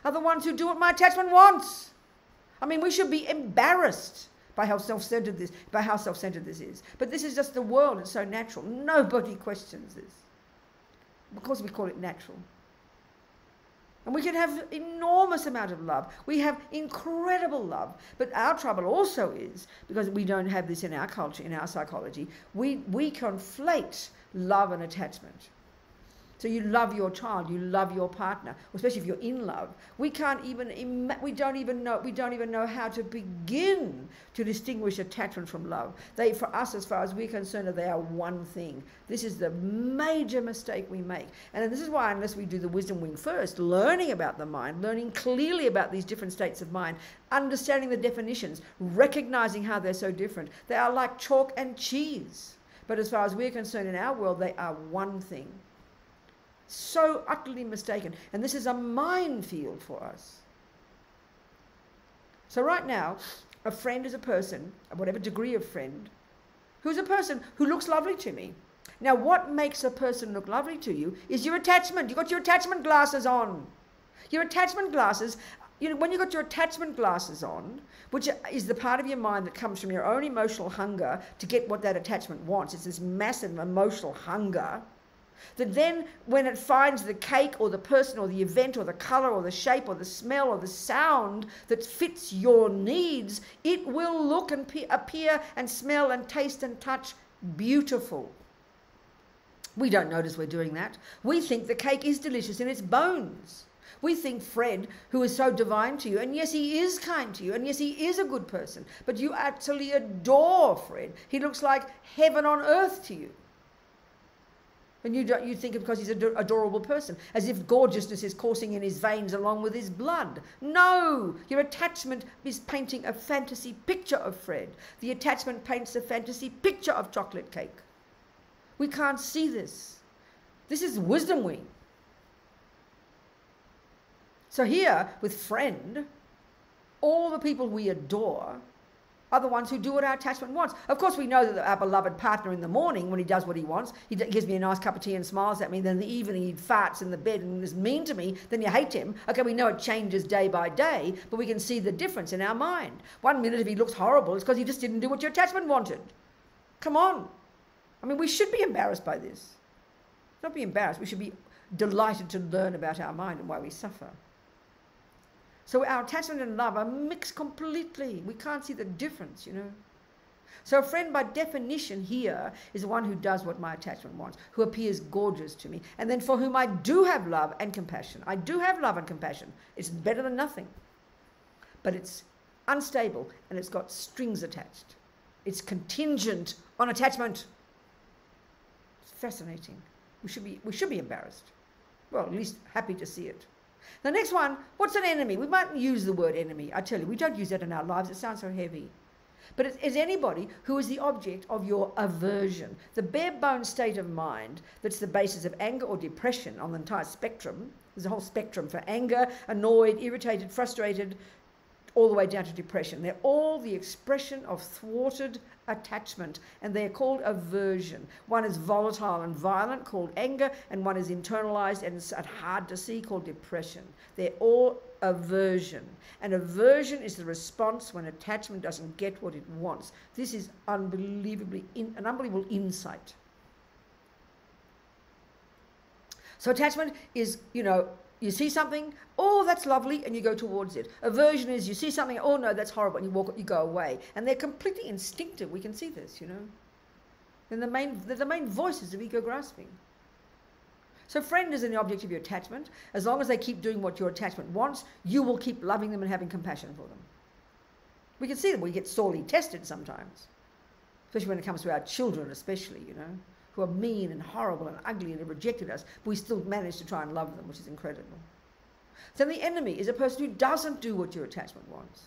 are the ones who do what my attachment wants. I mean, we should be embarrassed by how self-centered this is. But this is just the world. It's so natural. Nobody questions this. Because we call it natural. And we can have enormous amount of love. We have incredible love. But our trouble also is, because we don't have this in our culture, in our psychology, we conflate love and attachment. So you love your child, you love your partner, especially if you're in love. We don't even know how to begin to distinguish attachment from love. They, for us, as far as we're concerned, they are one thing. This is the major mistake we make. And this is why, unless we do the wisdom wing first, learning about the mind, learning clearly about these different states of mind, understanding the definitions, recognizing how they're so different. They are like chalk and cheese. But as far as we're concerned in our world, they are one thing. So utterly mistaken. And this is a minefield for us. So right now, a friend is a person, whatever degree of friend, who's a person who looks lovely to me. Now, what makes a person look lovely to you is your attachment. You've got your attachment glasses on. Your attachment glasses, when you've got your attachment glasses on, which is the part of your mind that comes from your own emotional hunger to get what that attachment wants. It's this massive emotional hunger. That then when it finds the cake or the person or the event or the colour or the shape or the smell or the sound that fits your needs, it will look and appear and smell and taste and touch beautiful. We don't notice we're doing that. We think the cake is delicious in its bones. We think Fred, who is so divine to you, and yes, he is kind to you, and yes, he is a good person, but you actually adore Fred. He looks like heaven on earth to you. And you think it because he's an adorable person, as if gorgeousness is coursing in his veins along with his blood. No! Your attachment is painting a fantasy picture of Fred. The attachment paints a fantasy picture of chocolate cake. We can't see this. This is wisdom wing. So here, with friend, all the people we adore are the ones who do what our attachment wants. Of course, we know that our beloved partner in the morning, when he does what he wants, he gives me a nice cup of tea and smiles at me, then in the evening he farts in the bed and is mean to me, then you hate him. Okay, we know it changes day by day, but we can see the difference in our mind. 1 minute if he looks horrible, it's because he just didn't do what your attachment wanted. Come on. I mean, we should be embarrassed by this. Not be embarrassed, we should be delighted to learn about our mind and why we suffer. So our attachment and love are mixed completely. We can't see the difference, you know. So a friend by definition here is the one who does what my attachment wants, who appears gorgeous to me, and then for whom I do have love and compassion. I do have love and compassion. It's better than nothing. But it's unstable and it's got strings attached. It's contingent on attachment. It's fascinating. We should be embarrassed. Well, at least happy to see it. The next one, what's an enemy? We mightn't use the word enemy. I tell you, we don't use that in our lives. It sounds so heavy. But it is anybody who is the object of your aversion, the bare-bones state of mind that's the basis of anger or depression on the entire spectrum. There's a whole spectrum for anger, annoyed, irritated, frustrated, all the way down to depression. They're all the expression of thwarted attachment, and they're called aversion. One is volatile and violent, called anger, and one is internalized and hard to see, called depression. They're all aversion. And aversion is the response when attachment doesn't get what it wants. This is an unbelievable insight. So attachment is, you know, you see something, oh, that's lovely, and you go towards it. Aversion is you see something, oh, no, that's horrible, and you go away. And they're completely instinctive. We can see this, you know. They're the main voices of ego grasping. So friend is an object of your attachment. As long as they keep doing what your attachment wants, you will keep loving them and having compassion for them. We can see that we get sorely tested sometimes, especially when it comes to our children especially, you know, who are mean and horrible and ugly and have rejected us, but we still manage to try and love them, which is incredible. So the enemy is a person who doesn't do what your attachment wants.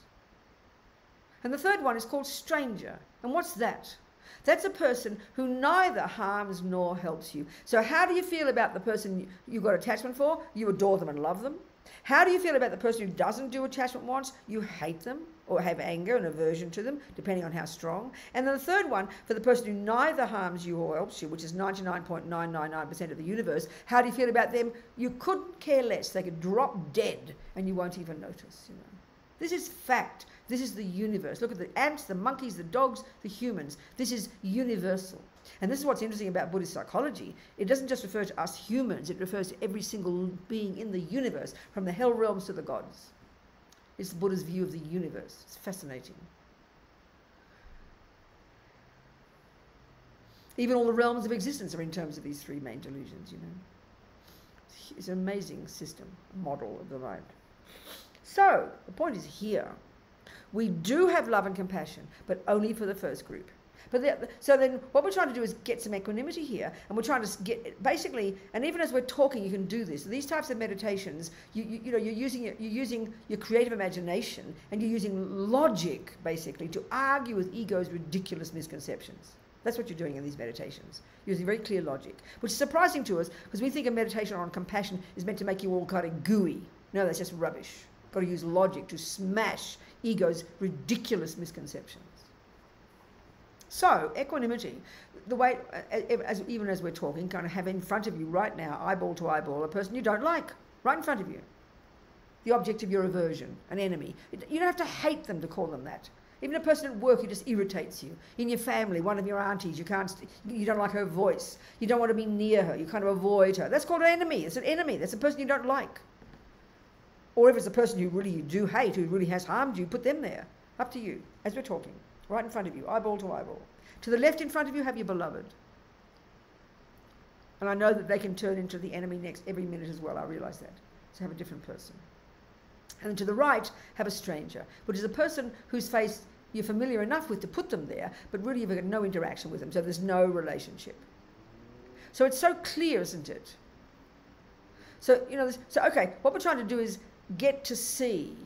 And the third one is called stranger. And what's that? That's a person who neither harms nor helps you. So how do you feel about the person you've got attachment for? You adore them and love them. How do you feel about the person who doesn't do what attachment wants? You hate them or have anger and aversion to them, depending on how strong. And then the third one, for the person who neither harms you or helps you, which is 99.999% of the universe, how do you feel about them? You couldn't care less. They could drop dead and you won't even notice, you know. This is fact. This is the universe. Look at the ants, the monkeys, the dogs, the humans. This is universal. And this is what's interesting about Buddhist psychology. It doesn't just refer to us humans. It refers to every single being in the universe, from the hell realms to the gods. It's the Buddha's view of the universe. It's fascinating. Even all the realms of existence are in terms of these three main delusions, you know. It's an amazing system, model of the mind. So, the point is here. We do have love and compassion, but only for the first group. So then what we're trying to do is get some equanimity here, and we're trying to get basically, and even as we're talking, you can do this. These types of meditations, you know, you're using your creative imagination, and you're using logic basically to argue with ego's ridiculous misconceptions. That's what you're doing in these meditations, using very clear logic, which is surprising to us because we think a meditation on compassion is meant to make you all kind of gooey. No, that's just rubbish. Got to use logic to smash ego's ridiculous misconceptions. So, equanimity, the way, even as we're talking, kind of have in front of you right now, eyeball to eyeball, a person you don't like, right in front of you. The object of your aversion, an enemy. You don't have to hate them to call them that. Even a person at work who just irritates you. In your family, one of your aunties, you don't like her voice. You don't want to be near her. You kind of avoid her. That's called an enemy. It's an enemy. That's a person you don't like. Or if it's a person you really do hate, who really has harmed you, put them there. Up to you, as we're talking. Right in front of you, eyeball to eyeball. To the left in front of you, have your beloved. And I know that they can turn into the enemy next every minute as well. I realise that. So have a different person. And then to the right, have a stranger, which is a person whose face you're familiar enough with to put them there, but really you've got no interaction with them, so there's no relationship. So it's so clear, isn't it? So, you know, okay, what we're trying to do is get to see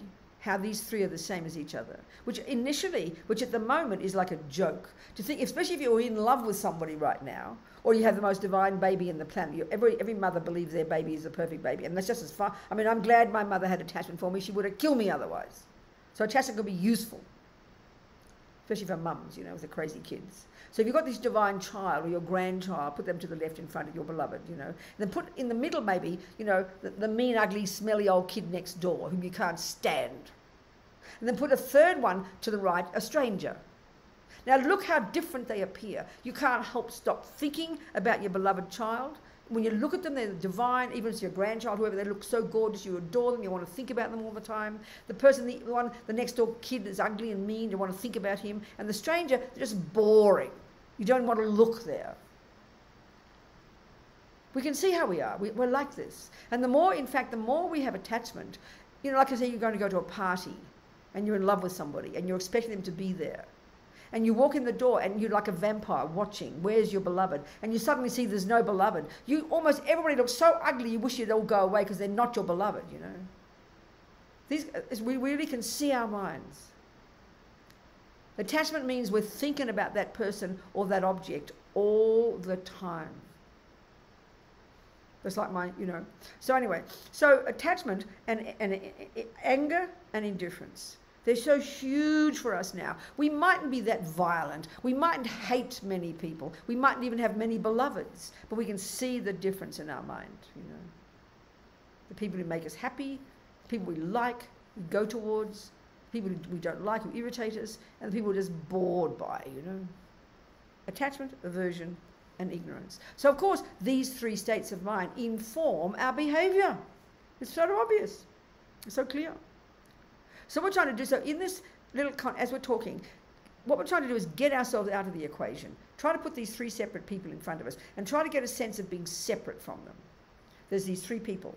how these three are the same as each other, which at the moment is like a joke. To think, especially if you're in love with somebody right now, or you have the most divine baby in the planet. Every mother believes their baby is the perfect baby, and that's just as far. I mean, I'm glad my mother had attachment for me. She would have killed me otherwise. So attachment could be useful. especially for mums, you know, with the crazy kids. So if you've got this divine child or your grandchild, put them to the left in front of your beloved, you know. And then put in the middle maybe, you know, the mean, ugly, smelly old kid next door whom you can't stand. And then put a third one to the right, a stranger. Now look how different they appear. You can't help stop thinking about your beloved child. When you look at them, they're divine. Even if it's your grandchild, whoever, they look so gorgeous, you adore them, you want to think about them all the time. The next door kid is ugly and mean, you want to think about him. And the stranger, they're just boring. You don't want to look there. We can see how we are. We're like this. And the more we have attachment, you know, like I say, you're going to go to a party and you're in love with somebody and you're expecting them to be there. And you walk in the door and you're like a vampire watching, where's your beloved? And you suddenly see there's no beloved. Everybody looks so ugly you wish you'd all go away because they're not your beloved, you know. We really can see our minds. Attachment means we're thinking about that person or that object all the time. It's like you know. So anyway, so attachment and anger and indifference. They're so huge for us now. We mightn't be that violent. We mightn't hate many people. We mightn't even have many beloveds. But we can see the difference in our mind, you know. The people who make us happy, the people we like, we go towards, people we don't like, who irritate us, and the people we're just bored by, you know. Attachment, aversion, and ignorance. So, of course, these three states of mind inform our behaviour. It's so obvious. It's so clear. So what we're trying to do, so in this little, as we're talking, what we're trying to do is get ourselves out of the equation. Try to put these three separate people in front of us and try to get a sense of being separate from them. There's these three people.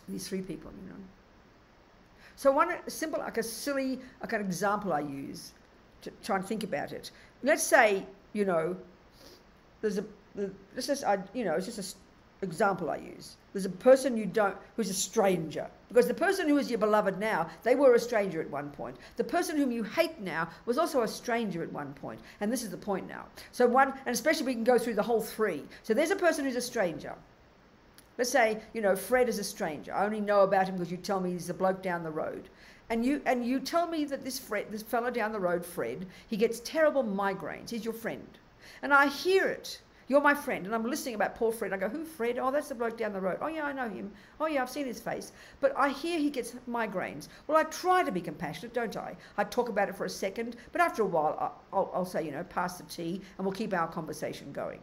These three people, you know. So one simple, like a silly, like an example I use to try and think about it. Let's say, you know, it's just an example I use. There's a person who's a stranger. Because the person who is your beloved now, they were a stranger at one point. The person whom you hate now was also a stranger at one point. And this is the point now. So and especially we can go through the whole three. So there's a person who's a stranger. Let's say, you know, Fred is a stranger. I only know about him because you tell me he's the bloke down the road. And you tell me that this fellow down the road, Fred, he gets terrible migraines. He's your friend. And I hear it. You're my friend, and I'm listening about poor Fred. I go, who, Fred? Oh, that's the bloke down the road. Oh, yeah, I know him. Oh, yeah, I've seen his face. But I hear he gets migraines. Well, I try to be compassionate, don't I? I talk about it for a second, but after a while, I'll say, you know, pass the tea, and we'll keep our conversation going.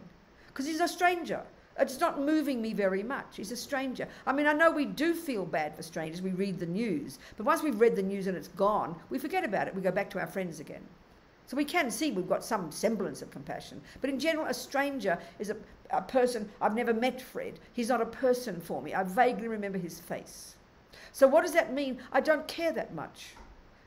Because he's a stranger. It's not moving me very much. He's a stranger. I mean, I know we do feel bad for strangers. We read the news. But once we've read the news and it's gone, we forget about it. We go back to our friends again. So we can see we've got some semblance of compassion. But in general, a stranger is a person. I've never met Fred. He's not a person for me. I vaguely remember his face. So what does that mean? I don't care that much.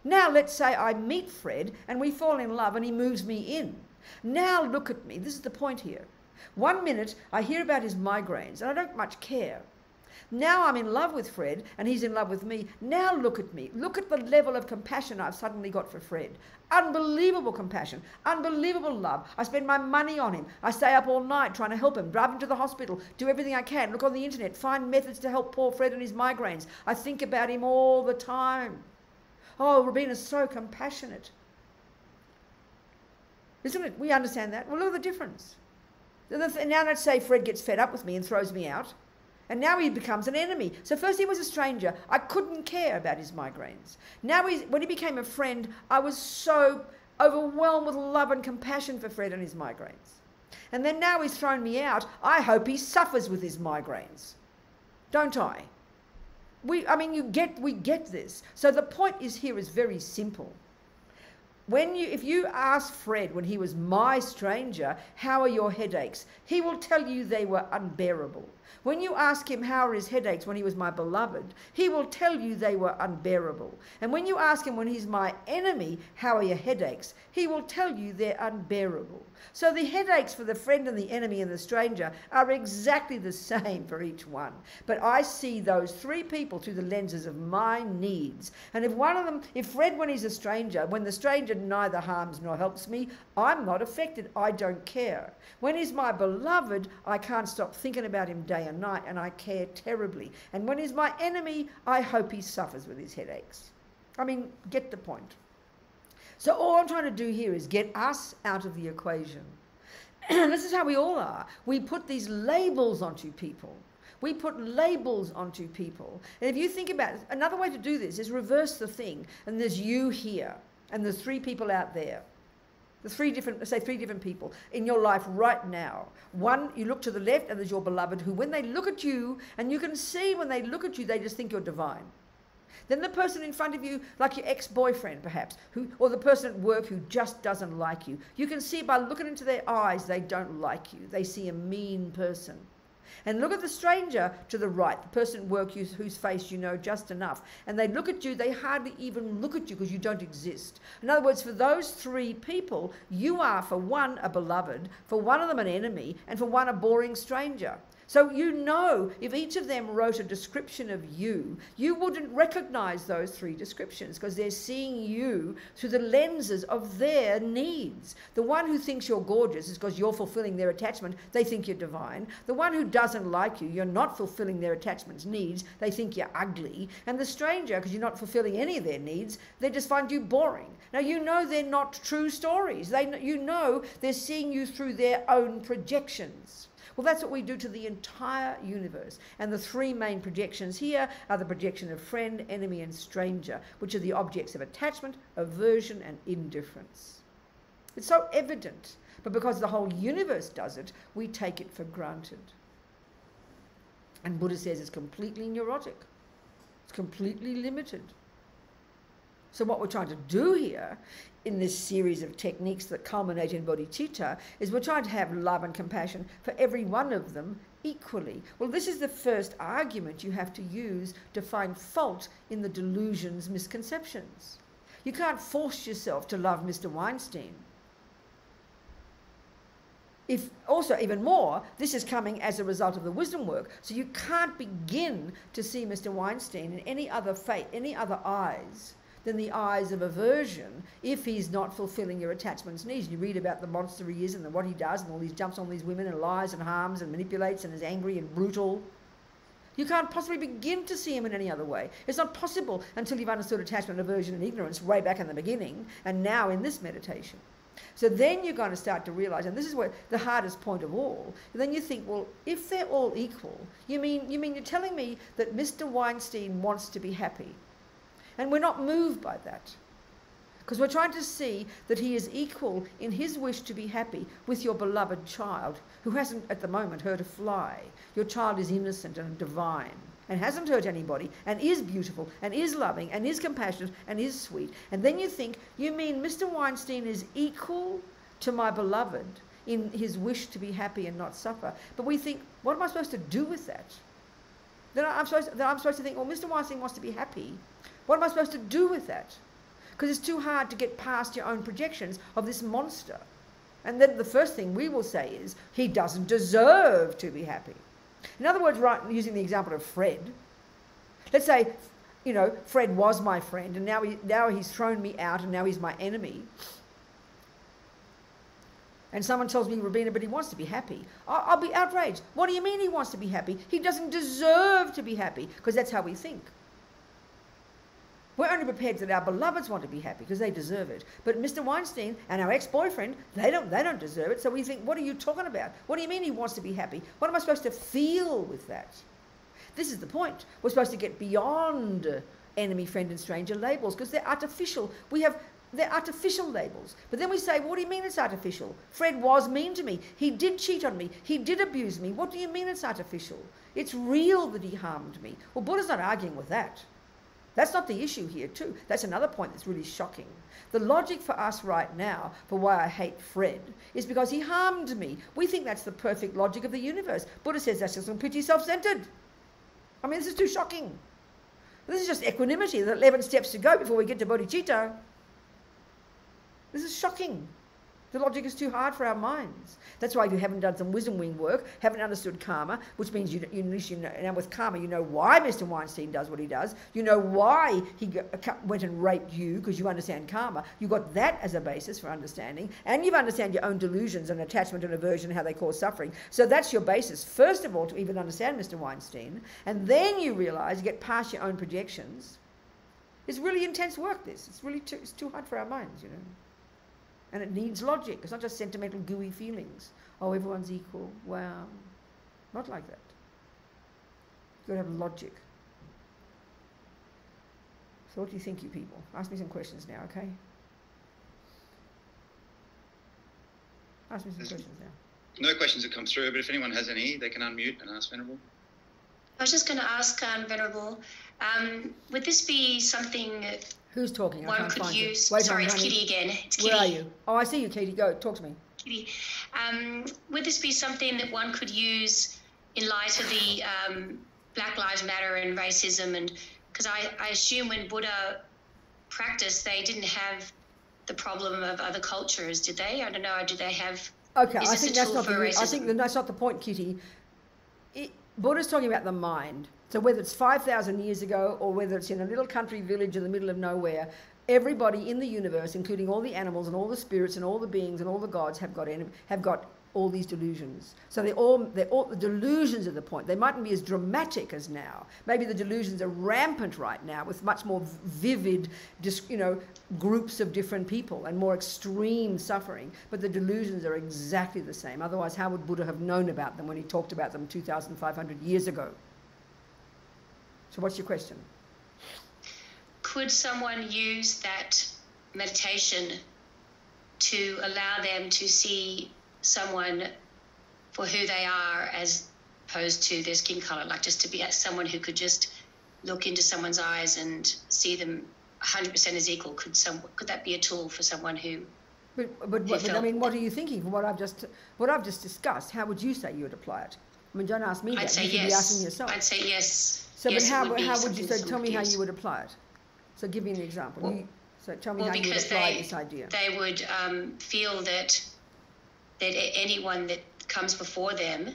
Now let's say I meet Fred and we fall in love and he moves me in. Now look at me. This is the point here. 1 minute I hear about his migraines and I don't much care. Now I'm in love with Fred and he's in love with me. Now look at me. Look at the level of compassion I've suddenly got for Fred. Unbelievable compassion. Unbelievable love. I spend my money on him. I stay up all night trying to help him, drive him to the hospital, do everything I can, look on the internet, find methods to help poor Fred and his migraines. I think about him all the time. Oh, Robina's so compassionate. Isn't it? We understand that. Well, look at the difference. Now let's say Fred gets fed up with me and throws me out. And now he becomes an enemy. So first he was a stranger. I couldn't care about his migraines. Now when he became a friend, I was so overwhelmed with love and compassion for Fred and his migraines. And then now he's thrown me out. I hope he suffers with his migraines. Don't I? We get this. So the point is very simple. If you ask Fred when he was my stranger, how are your headaches? He will tell you they were unbearable. When you ask him how are his headaches when he was my beloved, he will tell you they were unbearable. And when you ask him when he's my enemy, how are your headaches, he will tell you they're unbearable. So the headaches for the friend and the enemy and the stranger are exactly the same for each one. But I see those three people through the lenses of my needs. And if Fred, when he's a stranger, when the stranger neither harms nor helps me, I'm not affected. I don't care. When he's my beloved, I can't stop thinking about him day and night, and I care terribly. And when he's my enemy, I hope he suffers with his headaches. I mean, get the point. So all I'm trying to do here is get us out of the equation. And this is how we all are. We put these labels onto people. We put labels onto people. And if you think about it, another way to do this is reverse the thing. And there's you here, and there's 3 people out there. The 3 different, say 3 different people in your life right now. One, you look to the left and there's your beloved who, when they look at you, and you can see when they look at you, they just think you're divine. Then the person in front of you, like your ex-boyfriend perhaps, or the person at work who just doesn't like you. You can see by looking into their eyes, they don't like you. They see a mean person. And look at the stranger to the right, the person at work whose face you know just enough. And they look at you, they hardly even look at you because you don't exist. In other words, for those 3 people, you are for one a beloved, for one of them an enemy, and for one a boring stranger. So you know, if each of them wrote a description of you, you wouldn't recognize those 3 descriptions because they're seeing you through the lenses of their needs. The one who thinks you're gorgeous is because you're fulfilling their attachment. They think you're divine. The one who doesn't like you, you're not fulfilling their attachment's needs. They think you're ugly. And the stranger, because you're not fulfilling any of their needs, they just find you boring. Now, you know they're not true stories. You know they're seeing you through their own projections. Well, that's what we do to the entire universe. And the 3 main projections here are the projection of friend, enemy, and stranger, which are the objects of attachment, aversion, and indifference. It's so evident, but because the whole universe does it, we take it for granted. And Buddha says it's completely neurotic. It's completely limited. So what we're trying to do here in this series of techniques that culminate in bodhicitta is we're trying to have love and compassion for every one of them equally. Well, this is the first argument you have to use to find fault in the delusions, misconceptions. You can't force yourself to love Mr. Weinstein. If also, even more, this is coming as a result of the wisdom work. So you can't begin to see Mr. Weinstein in any other fate, any other eyes than the eyes of aversion if he's not fulfilling your attachment's needs. You read about the monster he is and what he does and all these jumps on these women and lies and harms and manipulates and is angry and brutal. You can't possibly begin to see him in any other way. It's not possible until you've understood attachment, aversion and ignorance way back in the beginning and now in this meditation. So then you're going to start to realize, and this is where the hardest point of all, then you think, well, if they're all equal, you mean you're telling me that Mr. Weinstein wants to be happy? And we're not moved by that. Because we're trying to see that he is equal in his wish to be happy with your beloved child, who hasn't at the moment hurt a fly. Your child is innocent and divine, and hasn't hurt anybody, and is beautiful, and is loving, and is compassionate, and is sweet. And then you think, you mean Mr. Weinstein is equal to my beloved in his wish to be happy and not suffer? But we think, what am I supposed to do with that? Then I'm supposed to think, well, Mr. Weinstein wants to be happy. What am I supposed to do with that? Because it's too hard to get past your own projections of this monster. And then the first thing we will say is, he doesn't deserve to be happy. In other words, right, using the example of Fred, let's say, you know, Fred was my friend and now he's thrown me out and now he's my enemy. And someone tells me, Robina, but he wants to be happy. I'll be outraged. What do you mean he wants to be happy? He doesn't deserve to be happy, because that's how we think. We're only prepared that our beloveds want to be happy because they deserve it. But Mr. Weinstein and our ex-boyfriend, they don't deserve it. So we think, what are you talking about? What do you mean he wants to be happy? What am I supposed to feel with that? This is the point. We're supposed to get beyond enemy, friend and stranger labels because they're artificial. They're artificial labels. But then we say, well, what do you mean it's artificial? Fred was mean to me. He did cheat on me. He did abuse me. What do you mean it's artificial? It's real that he harmed me. Well, Buddha's not arguing with that. That's not the issue here too. That's another point that's really shocking. The logic for us right now for why I hate Fred is because he harmed me. We think that's the perfect logic of the universe. Buddha says that's just completely self-centered. I mean, this is too shocking. This is just equanimity, the 11 steps to go before we get to bodhicitta. This is shocking. The logic is too hard for our minds. That's why if you haven't done some wisdom wing work, haven't understood karma, which means you know, and with karma you know why Mr. Weinstein does what he does. You know why he went and raped you because you understand karma. You've got that as a basis for understanding. And you understand your own delusions and attachment and aversion, how they cause suffering. So that's your basis, first of all, to even understand Mr. Weinstein. And then you realize, you get past your own projections. It's really intense work, this. It's too hard for our minds, you know. And it needs logic. It's not just sentimental, gooey feelings. Oh, everyone's equal. Wow. Not like that. You've got to have logic. So what do you think, you people? Ask me some questions now, okay? Ask me some questions now. No questions have come through, but if anyone has any, they can unmute and ask Venerable. I was just going to ask Venerable, would this be something Who's talking? one could use? Wait Sorry, on, it's honey. Kitty again. It's Kitty. Where are you? Oh, I see you, Kitty. Go, talk to me. Kitty. Would this be something that one could use in light of the Black Lives Matter and racism? And because I assume when Buddha practiced, they didn't have the problem of other cultures, did they? I don't know. Did they have? Okay, is I this think a that's tool not for the. I racism? think that's not the point, Kitty. Buddha's talking about the mind. So whether it's 5,000 years ago or whether it's in a little country village in the middle of nowhere, everybody in the universe, including all the animals and all the spirits and all the beings and all the gods, have got all these delusions. So they're all the delusions are the point. They mightn't be as dramatic as now. Maybe the delusions are rampant right now with much more vivid, groups of different people and more extreme suffering. But the delusions are exactly the same. Otherwise, how would Buddha have known about them when he talked about them 2,500 years ago? So what's your question? Could someone use that meditation to allow them to see someone for who they are as opposed to their skin color, like just to be someone who could just look into someone's eyes and see them 100% as equal? Could that be a tool for someone who? But I mean, what are you thinking? From what I've just discussed, how would you say you would apply it? I mean, don't ask me that. I'd say you should yes. be asking yourself. I'd say yes. So, yes, but how would you say? Tell me how use. you would apply it. So, give me an example. Well, so, tell me how you would apply this idea. They would feel that anyone that comes before them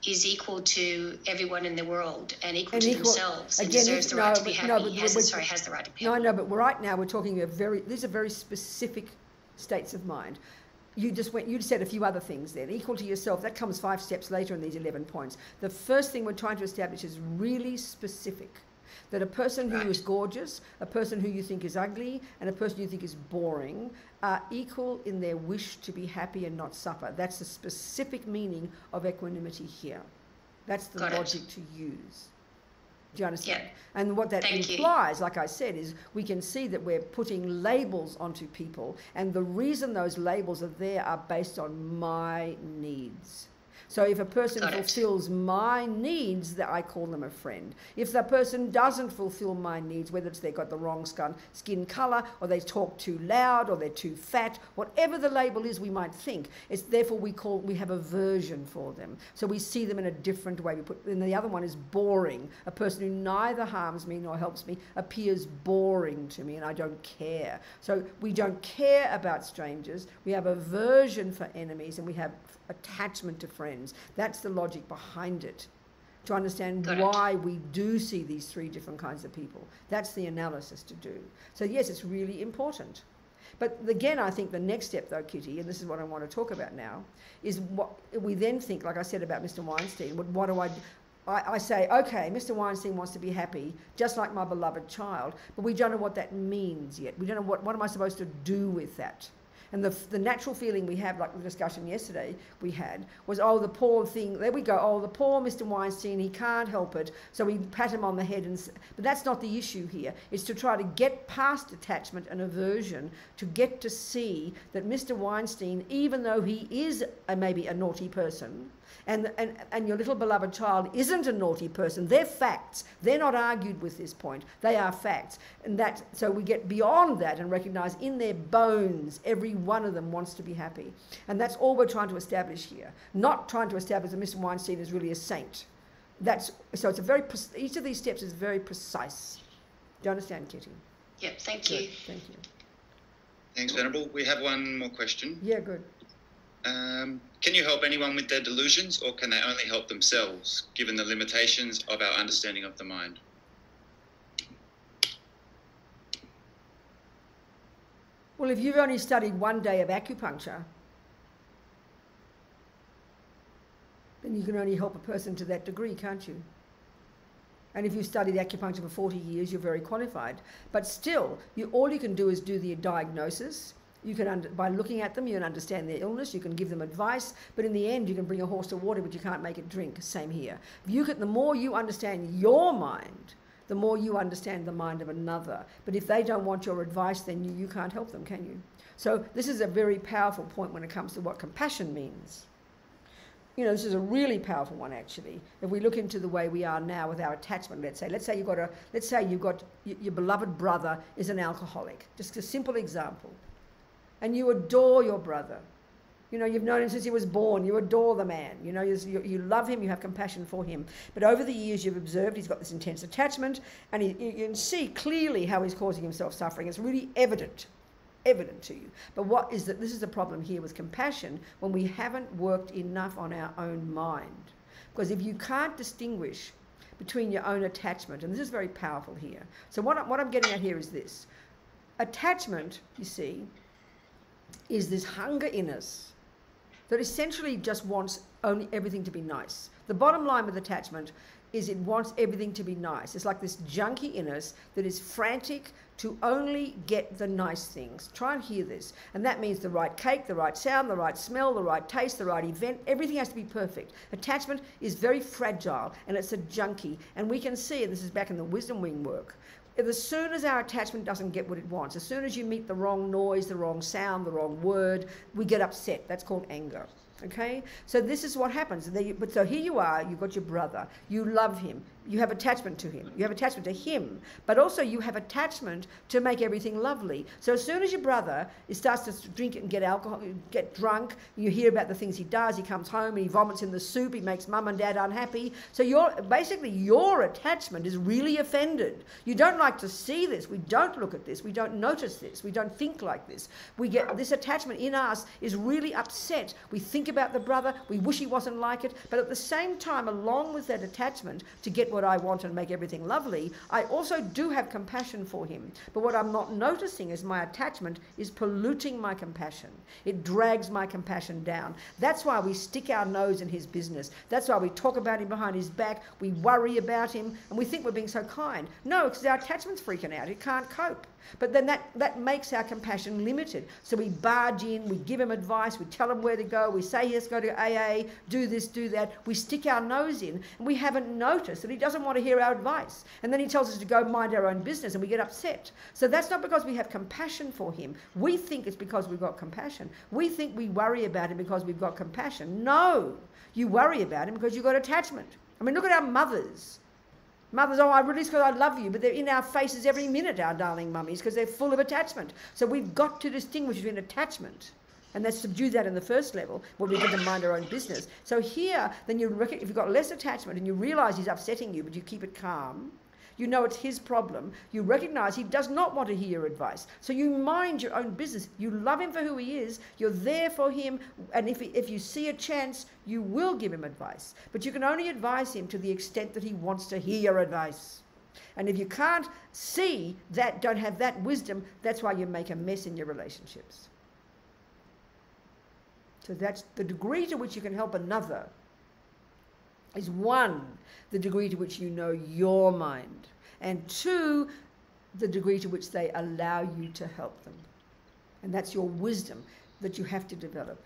is equal to everyone in the world and equal to themselves and deserves the right to be happy. Has the right to be happy. No, I know, but right now we're talking these are very specific states of mind. You said a few other things then. Equal to yourself, that comes 5 steps later in these 11 points. The first thing we're trying to establish is really specific. That a person who is gorgeous, a person who you think is ugly, and a person you think is boring are equal in their wish to be happy and not suffer. That's the specific meaning of equanimity here. That's the logic to use. Do you understand? Yeah. And what that implies, like I said, is we can see that we're putting labels onto people, and the reason those labels are there are based on my needs. So if a person fulfills my needs, that I call them a friend. If the person doesn't fulfill my needs, whether it's they've got the wrong skin colour, or they talk too loud, or they're too fat, whatever the label is we might think, it's therefore we have aversion for them. So we see them in a different way. And the other one is boring. A person who neither harms me nor helps me appears boring to me, and I don't care. So we don't care about strangers. We have aversion for enemies, and we have attachment to friends. That's the logic behind it, to understand why we do see these 3 different kinds of people. That's the analysis to do. So yes, it's really important. But again, I think the next step though, Kitty, and this is what I want to talk about now, is what we then think, like I said about Mr. Weinstein, what do I do? I say, okay, Mr. Weinstein wants to be happy, just like my beloved child, but we don't know what that means yet. We don't know what am I supposed to do with that? And the natural feeling we have, like the discussion yesterday we had, was, oh, the poor thing, there we go, oh, the poor Mr. Weinstein, he can't help it, so we pat him on the head. But that's not the issue here. It's to try to get past attachment and aversion, to get to see that Mr. Weinstein, even though he is maybe a naughty person, and your little beloved child isn't a naughty person, they're facts. They're not argued with this point. They are facts. And so we get beyond that and recognise in their bones, every one of them wants to be happy. And that's all we're trying to establish here. Not trying to establish that Mr. Weinstein is really a saint. So it's each of these steps is very precise. Do you understand, Kitty? Yep, thank you. Thank you. Thanks, Venerable. We have one more question. Yeah, good. Can you help anyone with their delusions, or can they only help themselves, given the limitations of our understanding of the mind? Well, if you've only studied 1 day of acupuncture, then you can only help a person to that degree, can't you? And if you've studied acupuncture for 40 years, you're very qualified. But still, all you can do is do the diagnosis. You can, by looking at them, you can understand their illness, you can give them advice, but in the end, you can bring a horse to water, but you can't make it drink. Same here. The more you understand your mind, the more you understand the mind of another. But if they don't want your advice, then you can't help them, can you? So this is a very powerful point when it comes to what compassion means. You know, this is a really powerful one, actually. If we look into the way we are now with our attachment, let's say you've got your beloved brother is an alcoholic. Just a simple example. And you adore your brother. You know, you've known him since he was born. You adore the man. You know, you love him. You have compassion for him. But over the years, you've observed he's got this intense attachment, and you can see clearly how he's causing himself suffering. It's really evident to you. But this is the problem here with compassion, when we haven't worked enough on our own mind. Because if you can't distinguish between your own attachment, and this is very powerful here. So what I'm getting at here is this. Attachment, you see, is this hunger in us that essentially just wants only everything to be nice. The bottom line with attachment is it wants everything to be nice. It's like this junkie in us that is frantic to only get the nice things. Try and hear this. And that means the right cake, the right sound, the right smell, the right taste, the right event. Everything has to be perfect. Attachment is very fragile, and it's a junkie. And we can see, and this is back in the wisdom wing work, as soon as our attachment doesn't get what it wants, as soon as you meet the wrong noise, the wrong sound, the wrong word, we get upset. That's called anger. Okay? So this is what happens. So here you are, you've got your brother, you love him, you have attachment to him, you have attachment to him, but also you have attachment to make everything lovely. So as soon as your brother starts to drink and get alcohol, get drunk, you hear about the things he does, he comes home and he vomits in the soup, he makes mum and dad unhappy. So your attachment is really offended. You don't like to see this, we don't look at this, we don't notice this, we don't think like this. We get this attachment in us is really upset. We think about the brother, we wish he wasn't like it, but at the same time, along with that attachment to get what I want and make everything lovely, I also do have compassion for him. But what I'm not noticing is my attachment is polluting my compassion. It drags my compassion down. That's why we stick our nose in his business. That's why we talk about him behind his back, we worry about him, and we think we're being so kind. No, because our attachment's freaking out. It can't cope. But then that makes our compassion limited. So we barge in, we give him advice, we tell him where to go, we say he has to go to AA, do this, do that. We stick our nose in, and we haven't noticed that he doesn't want to hear our advice. And then he tells us to go mind our own business, and we get upset. So that's not because we have compassion for him. We think it's because we've got compassion. We think we worry about him because we've got compassion. No, you worry about him because you've got attachment. I mean, look at our mothers. Mothers, I release because I love you, but they're in our faces every minute, our darling mummies, because they're full of attachment. So we've got to distinguish between attachment, and that's subdue that in the first level, where we get to mind our own business. So here, then if you've got less attachment and you realise he's upsetting you, but you keep it calm, you know it's his problem, you recognise he does not want to hear your advice. So you mind your own business. You love him for who he is, you're there for him, and if you see a chance, you will give him advice. But you can only advise him to the extent that he wants to hear your advice. And if you can't see that, don't have that wisdom, that's why you make a mess in your relationships. So that's the degree to which you can help another is one, the degree to which you know your mind, and two, the degree to which they allow you to help them. And that's your wisdom that you have to develop.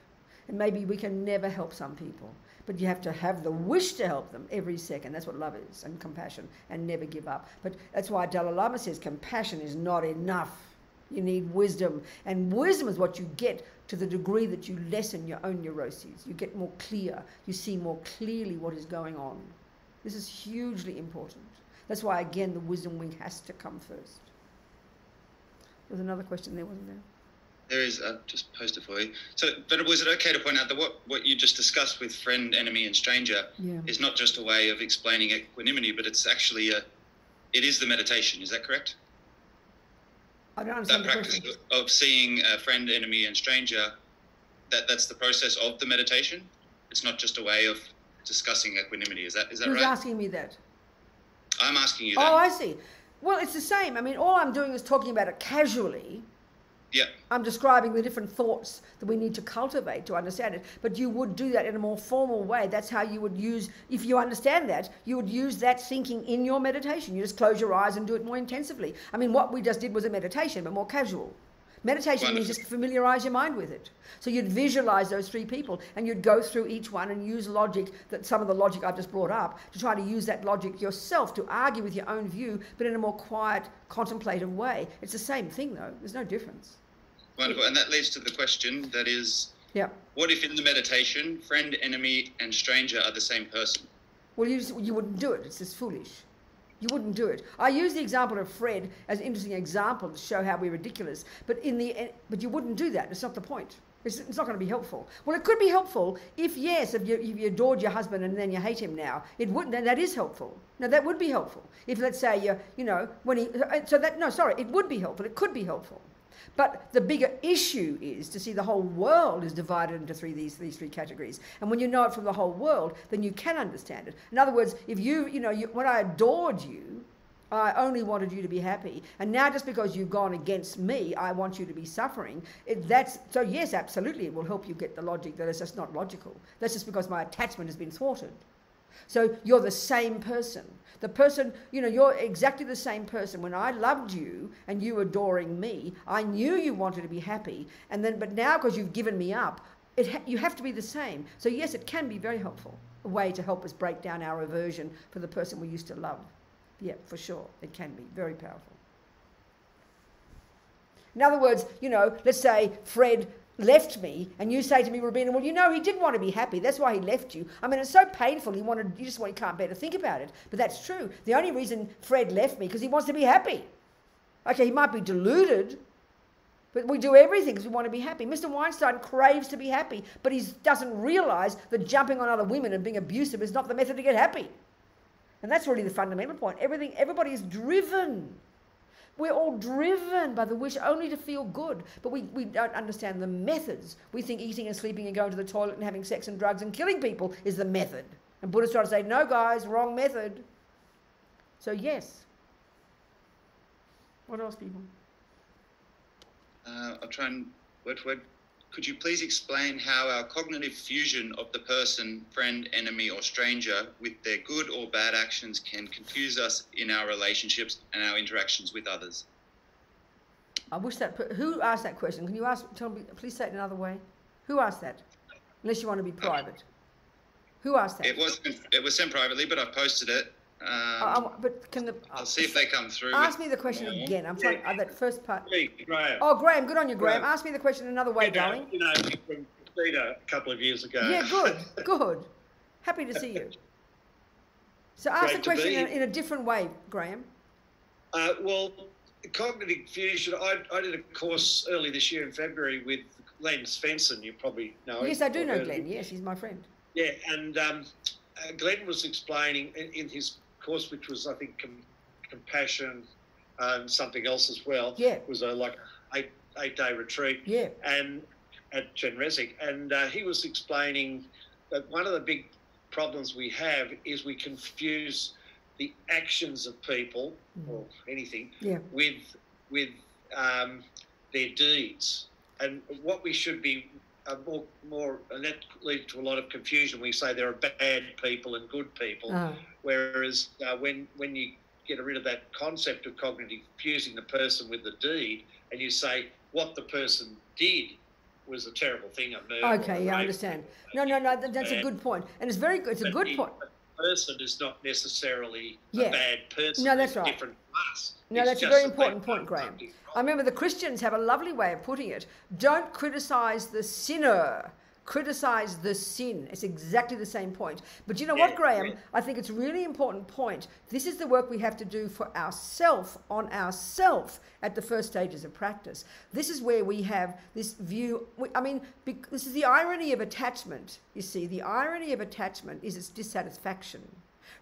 And maybe we can never help some people, but you have to have the wish to help them every second. That's what love is, and compassion, and never give up. But that's why Dalai Lama says compassion is not enough. You need wisdom, and wisdom is what you get to the degree that you lessen your own neuroses. You get more clear. You see more clearly what is going on. This is hugely important. That's why, again, the wisdom wing has to come first. There's another question there, wasn't there? There is. Just post it for you. So, Venerable, is it okay to point out that what you just discussed with friend, enemy, and stranger is not just a way of explaining equanimity, but it's actually it is the meditation. Is that correct? I don't understand that practice of seeing a friend, enemy, and stranger, that's the process of the meditation? It's not just a way of discussing equanimity. Is that right? Who's asking me that? I'm asking you that. Oh, I see. Well, it's the same. I mean, all I'm doing is talking about it casually. Yeah. I'm describing the different thoughts that we need to cultivate to understand it. But you would do that in a more formal way. That's how you would use, if you understand that, you would use that thinking in your meditation. You just close your eyes and do it more intensively. I mean, what we just did was a meditation, but more casual. Meditation means just familiarize your mind with it. So you'd visualize those three people and you'd go through each one and use logic, that some of the logic I've just brought up, to try to use that logic yourself to argue with your own view, but in a more quiet, contemplative way. It's the same thing though. There's no difference. Wonderful. And that leads to the question that is, what if in the meditation, friend, enemy, and stranger are the same person? Well, you wouldn't do it. It's just foolish. You wouldn't do it. I use the example of Fred as an interesting example to show how we're ridiculous. But you wouldn't do that. It's not the point. It's not going to be helpful. Well, it could be helpful if you adored your husband and then you hate him now. It wouldn't. Then that is helpful. No, that would be helpful. If, let's say, it would be helpful. It could be helpful. But the bigger issue is to see the whole world is divided into these three categories. And when you know it from the whole world, then you can understand it. In other words, if when I adored you, I only wanted you to be happy. And now just because you've gone against me, I want you to be suffering. So yes, absolutely, it will help you get the logic that it's just not logical. That's just because my attachment has been thwarted. So you're the same person. The person, you're exactly the same person. When I loved you and you adoring me, I knew you wanted to be happy. But now because you've given me up, you have to be the same. So yes, it can be very helpful. A way to help us break down our aversion for the person we used to love. Yeah, for sure. It can be very powerful. In other words, let's say Fred left me and you say to me, Robina, well, he did want to be happy. That's why he left you. I mean, it's so painful. He can't bear to think about it. But that's true. The only reason Fred left me because he wants to be happy. Okay, he might be deluded, but we do everything because we want to be happy. Mr. Weinstein craves to be happy, but he doesn't realize that jumping on other women and being abusive is not the method to get happy. And that's really the fundamental point. Everybody is driven. We're all driven by the wish only to feel good, but we don't understand the methods. We think eating and sleeping and going to the toilet and having sex and drugs and killing people is the method. And Buddhists try to say, no guys, wrong method. So yes. What else, people? I'll try and word for word. Could you please explain how our cognitive fusion of the person, friend, enemy, or stranger with their good or bad actions can confuse us in our relationships and our interactions with others? I wish who asked that question? Can you tell me, please say it another way? Who asked that? Unless you want to be private. Who asked that? It was sent privately, but I've posted it. But I'll see if they come through. Ask me the question again. I'm trying that first part. Hey, Graham. Oh, Graham, good on you, Graham. Ask me the question another way, darling. From Peter a couple of years ago. Yeah, good. Happy to see you. So ask the question in a different way, Graham. Well, cognitive fusion, I did a course early this year in February with Glenn Svensson. You probably know him. Yes, I do know Glenn. Yes, he's my friend. Yeah, and Glenn was explaining in his course, which was, I think, compassion and something else as well. Yeah. It was like an eight-day retreat. Yeah. And at Genresic. And he was explaining that one of the big problems we have is we confuse the actions of people or anything with their deeds. And what we should be more, and that leads to a lot of confusion. We say there are bad people and good people, whereas when you get rid of that concept of cognitive fusing the person with the deed, and you say what the person did was a terrible thing, a murder. Okay, I understand. No, that's a good point, and it's very good. It's a good point. The person is not necessarily a bad person. No, that's right. Different from us. No, that's a very important point, Graham. I remember the Christians have a lovely way of putting it. Don't criticize the sinner. Criticize the sin. It's exactly the same point. But you know what, Graham? Yeah. I think it's a really important point. This is the work we have to do for ourself, on ourself, at the first stages of practice. This is where we have this view. This is the irony of attachment. You see, the irony of attachment is its dissatisfaction.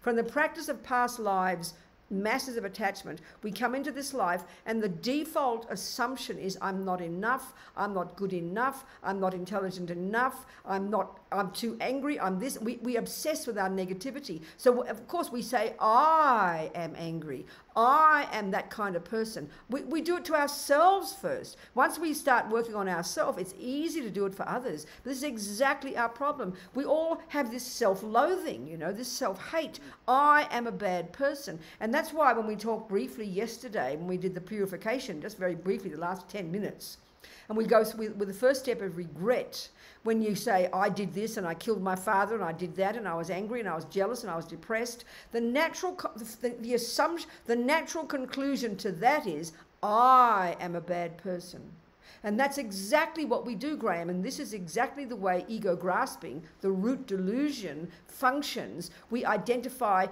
From the practice of past lives, masses of attachment, we come into this life and the default assumption is I'm not enough, I'm not good enough, I'm not intelligent enough, I'm not I'm too angry, I'm this. We obsess with our negativity. So, of course, we say, I am angry. I am that kind of person. We do it to ourselves first. Once we start working on ourselves, it's easy to do it for others. But this is exactly our problem. We all have this self-loathing, you know, this self-hate. I am a bad person. And that's why when we talked briefly yesterday, when we did the purification, just very briefly, the last 10 minutes, and we go with the first step of regret. When you say, I did this and I killed my father and I did that and I was angry and I was jealous and I was depressed, the natural conclusion to that is, I am a bad person. And that's exactly what we do, Graham, and this is exactly the way ego grasping, the root delusion, functions. We identify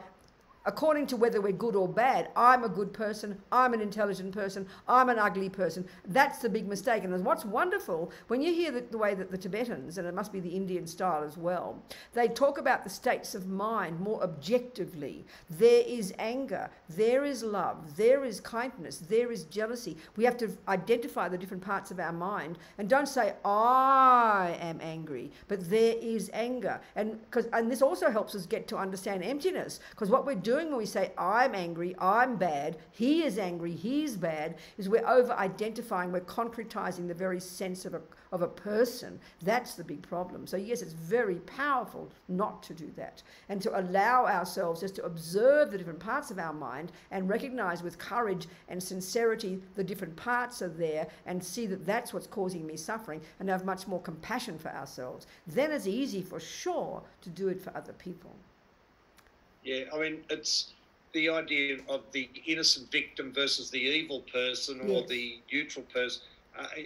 according to whether we're good or bad. I'm a good person, I'm an intelligent person, I'm an ugly person. That's the big mistake. And what's wonderful, when you hear the way that the Tibetans, and it must be the Indian style as well, they talk about the states of mind more objectively. There is anger, there is love, there is kindness, there is jealousy. We have to identify the different parts of our mind and don't say, I am angry, but there is anger. And this also helps us get to understand emptiness, because what we're doing when we say I'm angry, I'm bad, he is angry, he's bad, is we're over-identifying, we're concretizing the very sense of a person. That's the big problem. So yes, it's very powerful not to do that and to allow ourselves just to observe the different parts of our mind and recognize with courage and sincerity the different parts are there and see that that's what's causing me suffering and have much more compassion for ourselves. Then it's easy for sure to do it for other people. Yeah, I mean, it's the idea of the innocent victim versus the evil person or the neutral person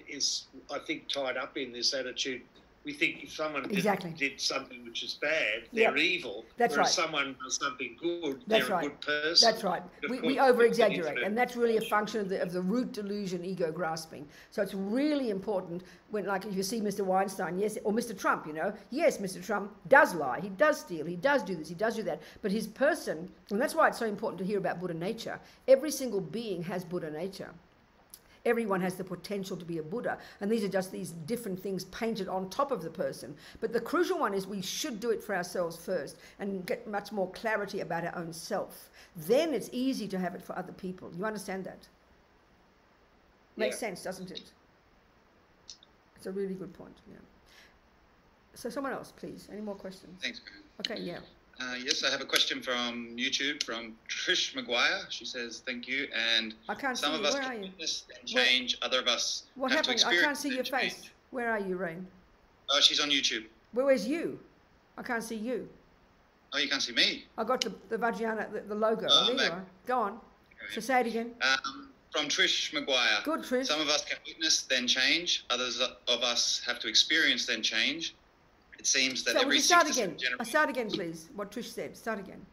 is, I think, tied up in this attitude. We think if someone did something which is bad, they're evil. That's whereas right. someone does something good, That's they're right. a good person. That's right. We over-exaggerate, and that's really a function of the root delusion, ego grasping. So it's really important when, like, if you see Mr. Weinstein, yes, or Mr. Trump, you know, yes, Mr. Trump does lie, he does steal, he does do this, he does do that, but his person, and that's why it's so important to hear about Buddha nature. Every single being has Buddha nature. Everyone has the potential to be a Buddha, and these are just these different things painted on top of the person. But the crucial one is we should do it for ourselves first and get much more clarity about our own self. Then it's easy to have it for other people. You understand that? Makes sense, doesn't it? It's a really good point. Yeah. So someone else, please. Any more questions? Thanks. Okay, yeah. Yes, I have a question from YouTube from Trish McGuire. She says, thank you. And I can't some see of you. us Where can are you? witness and change, other of us What have to happened? I experience can't see your and change. face. Where are you, Rain? Oh, she's on YouTube. Where's you? I can't see you. Oh, you can't see me? I got the Vajrayana, the logo. Oh, there you are. Go on. So say it again. From Trish McGuire. Good, Trish. Some of us can witness, then change. Others of us have to experience, then change. It seems that every 6 to 7 generations... Start again, please. What Trish said. Start again.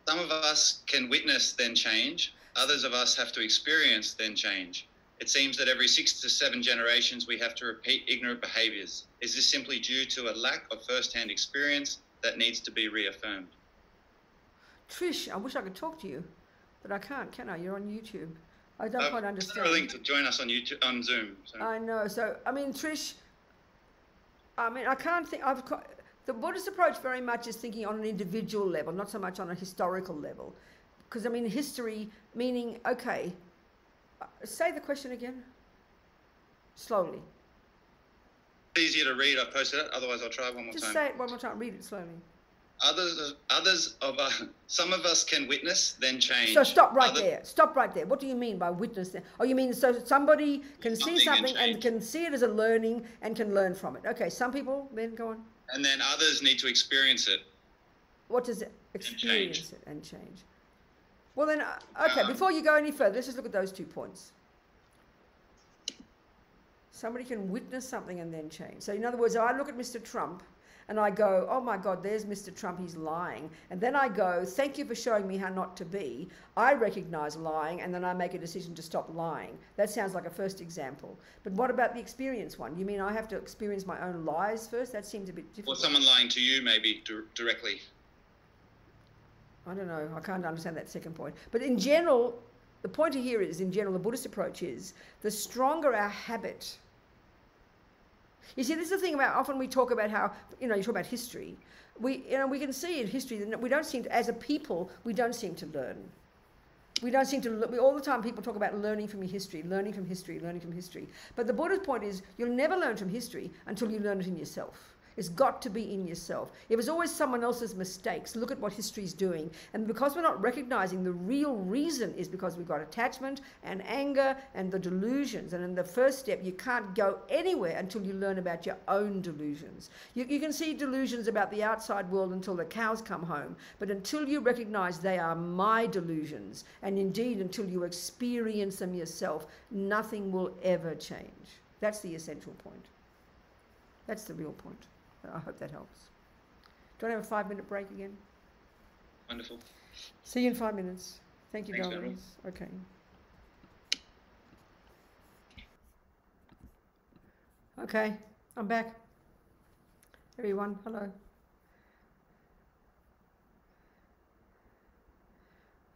Some of us can witness, then change. Others of us have to experience, then change. It seems that every 6 to 7 generations we have to repeat ignorant behaviours. Is this simply due to a lack of first-hand experience that needs to be reaffirmed? Trish, I wish I could talk to you, but I can't, can I? You're on YouTube. I don't quite understand. I'm willing to join us on YouTube, on Zoom. So. I know. So, I mean, Trish, I mean, I can't think... The Buddhist approach very much is thinking on an individual level, not so much on a historical level. Because, I mean, history, meaning, okay, say the question again. Slowly. It's easier to read. I've posted it. Otherwise, I'll try one more time. Just say it one more time. Read it slowly. Some of us can witness, then change. So stop right there. Stop right there. What do you mean by witness? Oh, you mean so somebody can see something and can see it as a learning and can learn from it. Okay, some people, then go on. And then others need to experience it. What does it? Experience it and change. Well then, okay, before you go any further, let's just look at those 2 points. Somebody can witness something and then change. So in other words, I look at Mr. Trump and I go, oh my God, there's Mr. Trump, he's lying. And then I go, thank you for showing me how not to be. I recognize lying and then I make a decision to stop lying. That sounds like a first example. But what about the experience one? You mean I have to experience my own lies first? That seems a bit difficult. Or someone lying to you maybe directly. I don't know, I can't understand that second point. But in general, the point here is, in general, the Buddhist approach is, the stronger our habit, You see, this is the thing about, often we talk about how, you talk about history. We can see in history that we don't seem to, as a people, we don't seem to learn. We don't seem to, all the time people talk about learning from your history, learning from history, learning from history. But the Buddha's point is, you'll never learn from history until you learn it in yourself. It's got to be in yourself. If it's always someone else's mistakes, look at what history's doing. And because we're not recognizing the real reason is because we've got attachment and anger and the delusions. And in the first step, you can't go anywhere until you learn about your own delusions. You can see delusions about the outside world until the cows come home. But until you recognize they are my delusions, and indeed until you experience them yourself, nothing will ever change. That's the essential point. That's the real point. I hope that helps. Do you want to have a 5-minute break again? Wonderful. See you in 5 minutes. Thank you, Thanks, darlings. Okay. Okay, I'm back. Everyone, hello.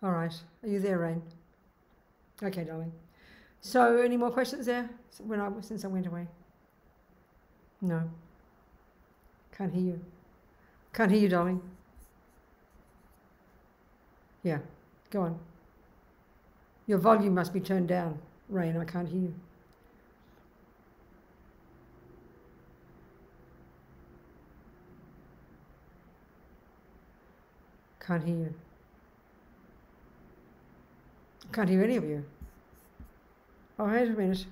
All right. Are you there, Rain? Okay, darling. So, any more questions there since I went away? No. Can't hear you. Can't hear you, darling. Yeah, go on. Your volume must be turned down, Rain. I can't hear you. Can't hear you. Can't hear any of you. Oh, wait a minute.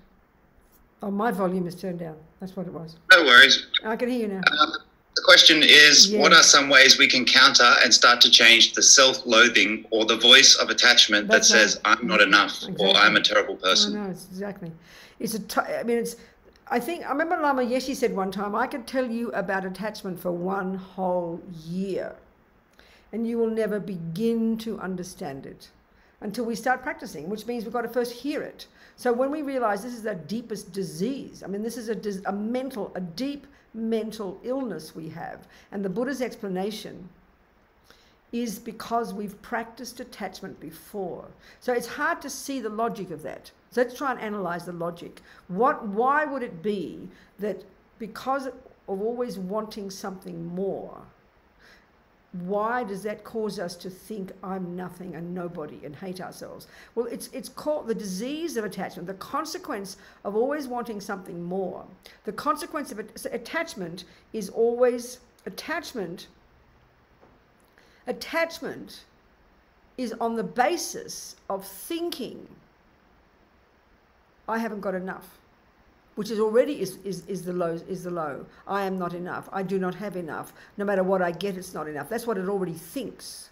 Oh, my volume is turned down. That's what it was. No worries. I can hear you now. The question is, Yeah. What are some ways we can counter and start to change the self-loathing or the voice of attachment That's that says, right. I'm not enough, Exactly. or I'm a terrible person? No, it's exactly. I remember Lama Yeshe said one time, I could tell you about attachment for one whole year, and you will never begin to understand it until we start practicing, which means we've got to first hear it. So when we realize this is the deepest disease, this is a deep mental illness we have. And the Buddha's explanation is because we've practiced attachment before. So it's hard to see the logic of that. So let's try and analyze the logic. Why would it be that because of always wanting something more, why does that cause us to think I'm nothing and nobody and hate ourselves? Well, it's called the disease of attachment, the consequence of always wanting something more. The consequence of attachment is always attachment. Attachment is on the basis of thinking I haven't got enough, which is already is the low. I am not enough. I do not have enough. No matter what I get, it's not enough. That's what it already thinks.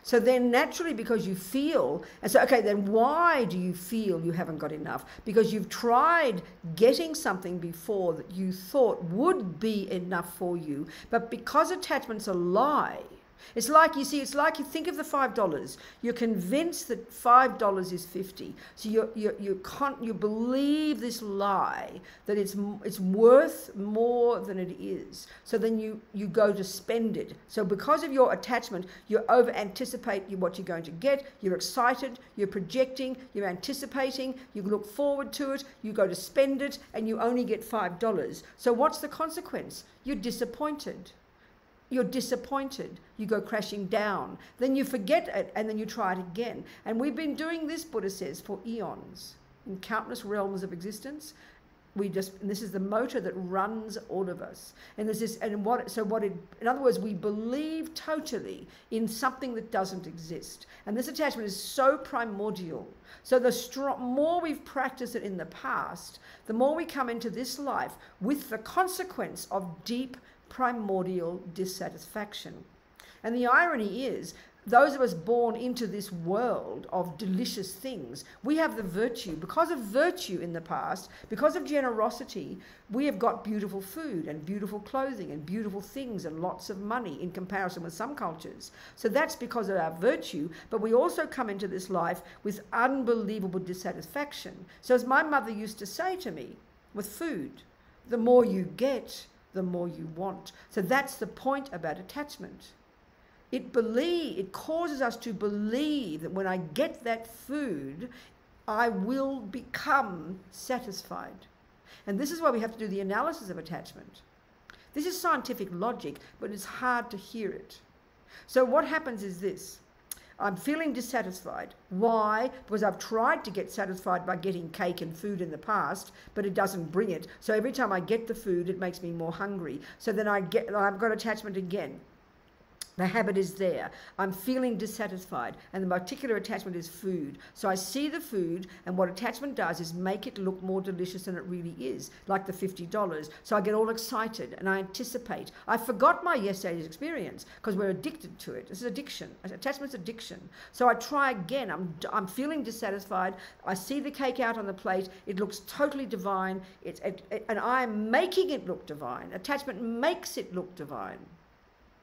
So then naturally, because you feel, and so, okay, then why do you feel you haven't got enough? Because you've tried getting something before that you thought would be enough for you, but because attachment's a lie, it's like you think of the $5. You're convinced that $5 is 50. So you believe this lie that it's worth more than it is. So then you go to spend it. So because of your attachment, you over anticipate what you're going to get. You're excited. You're projecting. You're anticipating. You look forward to it. You go to spend it, and you only get $5. So what's the consequence? You're disappointed. You're disappointed, you go crashing down, then you forget it, and then you try it again. And we've been doing this, Buddha says, for eons, in countless realms of existence. And this is the motor that runs all of us. And there's this, in other words, we believe totally in something that doesn't exist. And this attachment is so primordial. So the more we've practiced it in the past, the more we come into this life with the consequence of deep primordial dissatisfaction. And the irony is, those of us born into this world of delicious things, we have the virtue. Because of virtue in the past, because of generosity, we have got beautiful food and beautiful clothing and beautiful things and lots of money in comparison with some cultures. So that's because of our virtue, but we also come into this life with unbelievable dissatisfaction. So as my mother used to say to me, with food, the more you get, the more you want. So that's the point about attachment. It causes us to believe that when I get that food, I will become satisfied. And this is why we have to do the analysis of attachment. This is scientific logic, but it's hard to hear it. So what happens is this. I'm feeling dissatisfied. Why? Because I've tried to get satisfied by getting cake and food in the past, but it doesn't bring it. So every time I get the food, it makes me more hungry. So then I've got attachment again. The habit is there. I'm feeling dissatisfied, and the particular attachment is food. So I see the food, and what attachment does is make it look more delicious than it really is, like the $50. So I get all excited, and I anticipate. I forgot my yesterday's experience because we're addicted to it. This is addiction. Attachment's addiction. So I try again. I'm feeling dissatisfied. I see the cake out on the plate. It looks totally divine, and I'm making it look divine. Attachment makes it look divine.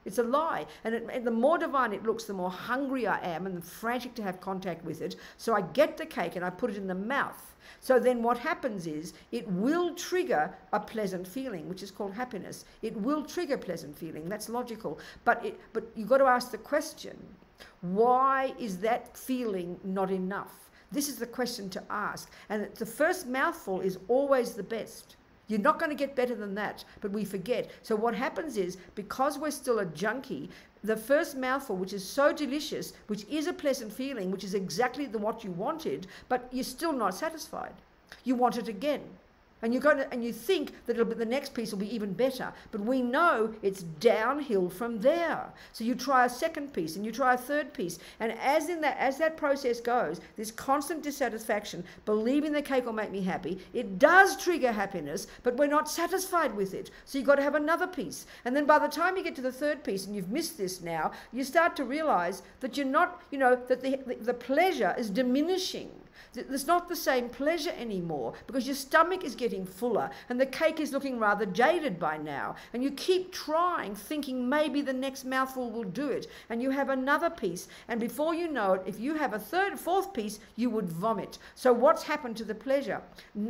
It's a lie. And the more divine it looks, the more hungry I am and frantic to have contact with it. So I get the cake and I put it in the mouth. So then what happens is it will trigger a pleasant feeling, which is called happiness. It will trigger pleasant feeling. That's logical. But you've got to ask the question, why is that feeling not enough? This is the question to ask. And the first mouthful is always the best. You're not going to get better than that, but we forget. So what happens is, because we're still a junkie, the first mouthful, which is so delicious, which is a pleasant feeling, which is exactly what you wanted, but you're still not satisfied. You want it again. And you think that the next piece will be even better, but we know it's downhill from there. So you try a second piece, and you try a third piece, and as that process goes, this constant dissatisfaction, believing the cake will make me happy, it does trigger happiness, but we're not satisfied with it. So you've got to have another piece, and then by the time you get to the third piece, and you've missed this now, you start to realize that you're not, that the pleasure is diminishing. There's not the same pleasure anymore because your stomach is getting fuller and the cake is looking rather jaded by now. And you keep trying, thinking maybe the next mouthful will do it. And you have another piece. And before you know it, if you have a fourth piece, you would vomit. So what's happened to the pleasure?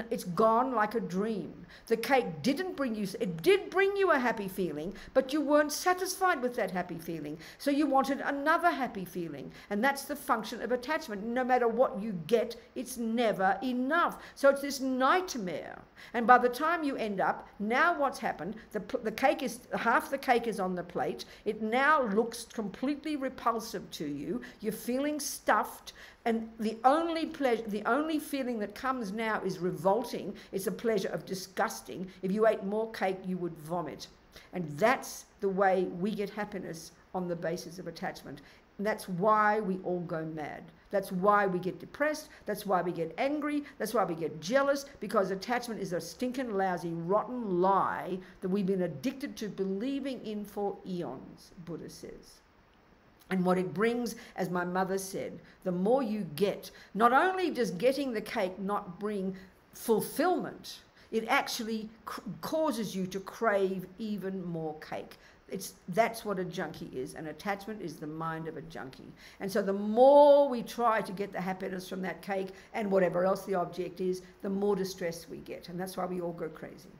It's gone like a dream. The cake didn't bring you, it did bring you a happy feeling, but you weren't satisfied with that happy feeling. So you wanted another happy feeling. And that's the function of attachment. No matter what you get, it's never enough. So it's this nightmare. And by the time you end up, now what's happened, the cake is, half the cake is on the plate. It now looks completely repulsive to you. You're feeling stuffed. And the only feeling that comes now is revolting. It's a pleasure of disgusting. If you ate more cake, you would vomit. And that's the way we get happiness on the basis of attachment. And that's why we all go mad. That's why we get depressed. That's why we get angry. That's why we get jealous, because attachment is a stinking, lousy, rotten lie that we've been addicted to believing in for eons, Buddha says. And what it brings, as my mother said, the more you get, not only does getting the cake not bring fulfillment, it actually causes you to crave even more cake. That's what a junkie is, and attachment is the mind of a junkie. And so the more we try to get the happiness from that cake and whatever else the object is, the more distressed we get, and that's why we all go crazy.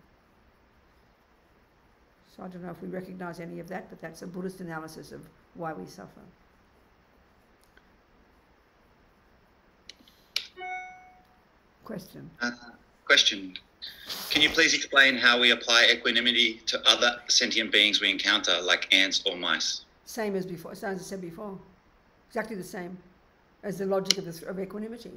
So I don't know if we recognize any of that, but that's a Buddhist analysis of why we suffer. Question. Question. Can you please explain how we apply equanimity to other sentient beings we encounter, like ants or mice? Same as before, as I said before. Exactly the same as the logic of equanimity.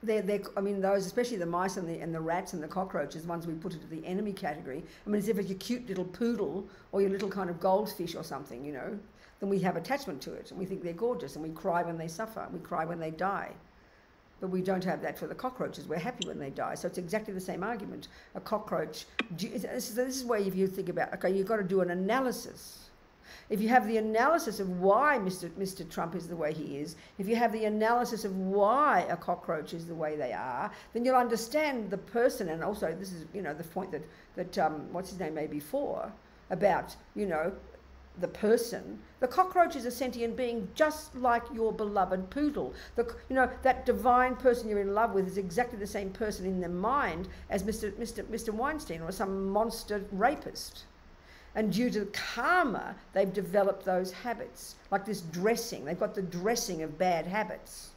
I mean, those, especially the mice and the rats and the cockroaches, ones we put into the enemy category. I mean, as if it's your cute little poodle or your little kind of goldfish or something, then we have attachment to it and we think they're gorgeous and we cry when they suffer, we cry when they die. But we don't have that for the cockroaches. We're happy when they die. So it's exactly the same argument. A cockroach, this is where if you think about, okay, you've got to do an analysis. If you have the analysis of why Mr. Trump is the way he is, if you have the analysis of why a cockroach is the way they are, then you'll understand the person. And also, this is, the point that what's his name made before about, the person. The cockroach is a sentient being just like your beloved poodle. That divine person you're in love with is exactly the same person in their mind as Mr. Weinstein or some monster rapist. And due to karma, they've developed those habits, like this dressing. They've got the dressing of bad habits.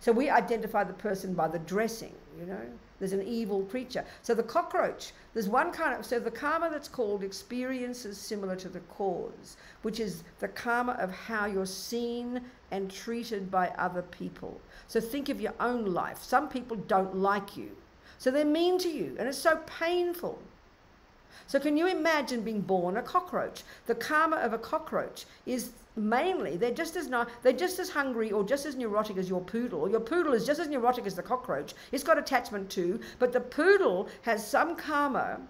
So we identify the person by the dressing, you know. There's an evil creature. So the cockroach, there's one kind of, so the karma that's called experiences similar to the cause, which is the karma of how you're seen and treated by other people. So think of your own life. Some people don't like you, so they're mean to you, and it's so painful. So can you imagine being born a cockroach? The karma of a cockroach is mainly, they're just as hungry or just as neurotic as your poodle. Your poodle is just as neurotic as the cockroach. It's got attachment too, but the poodle has some karma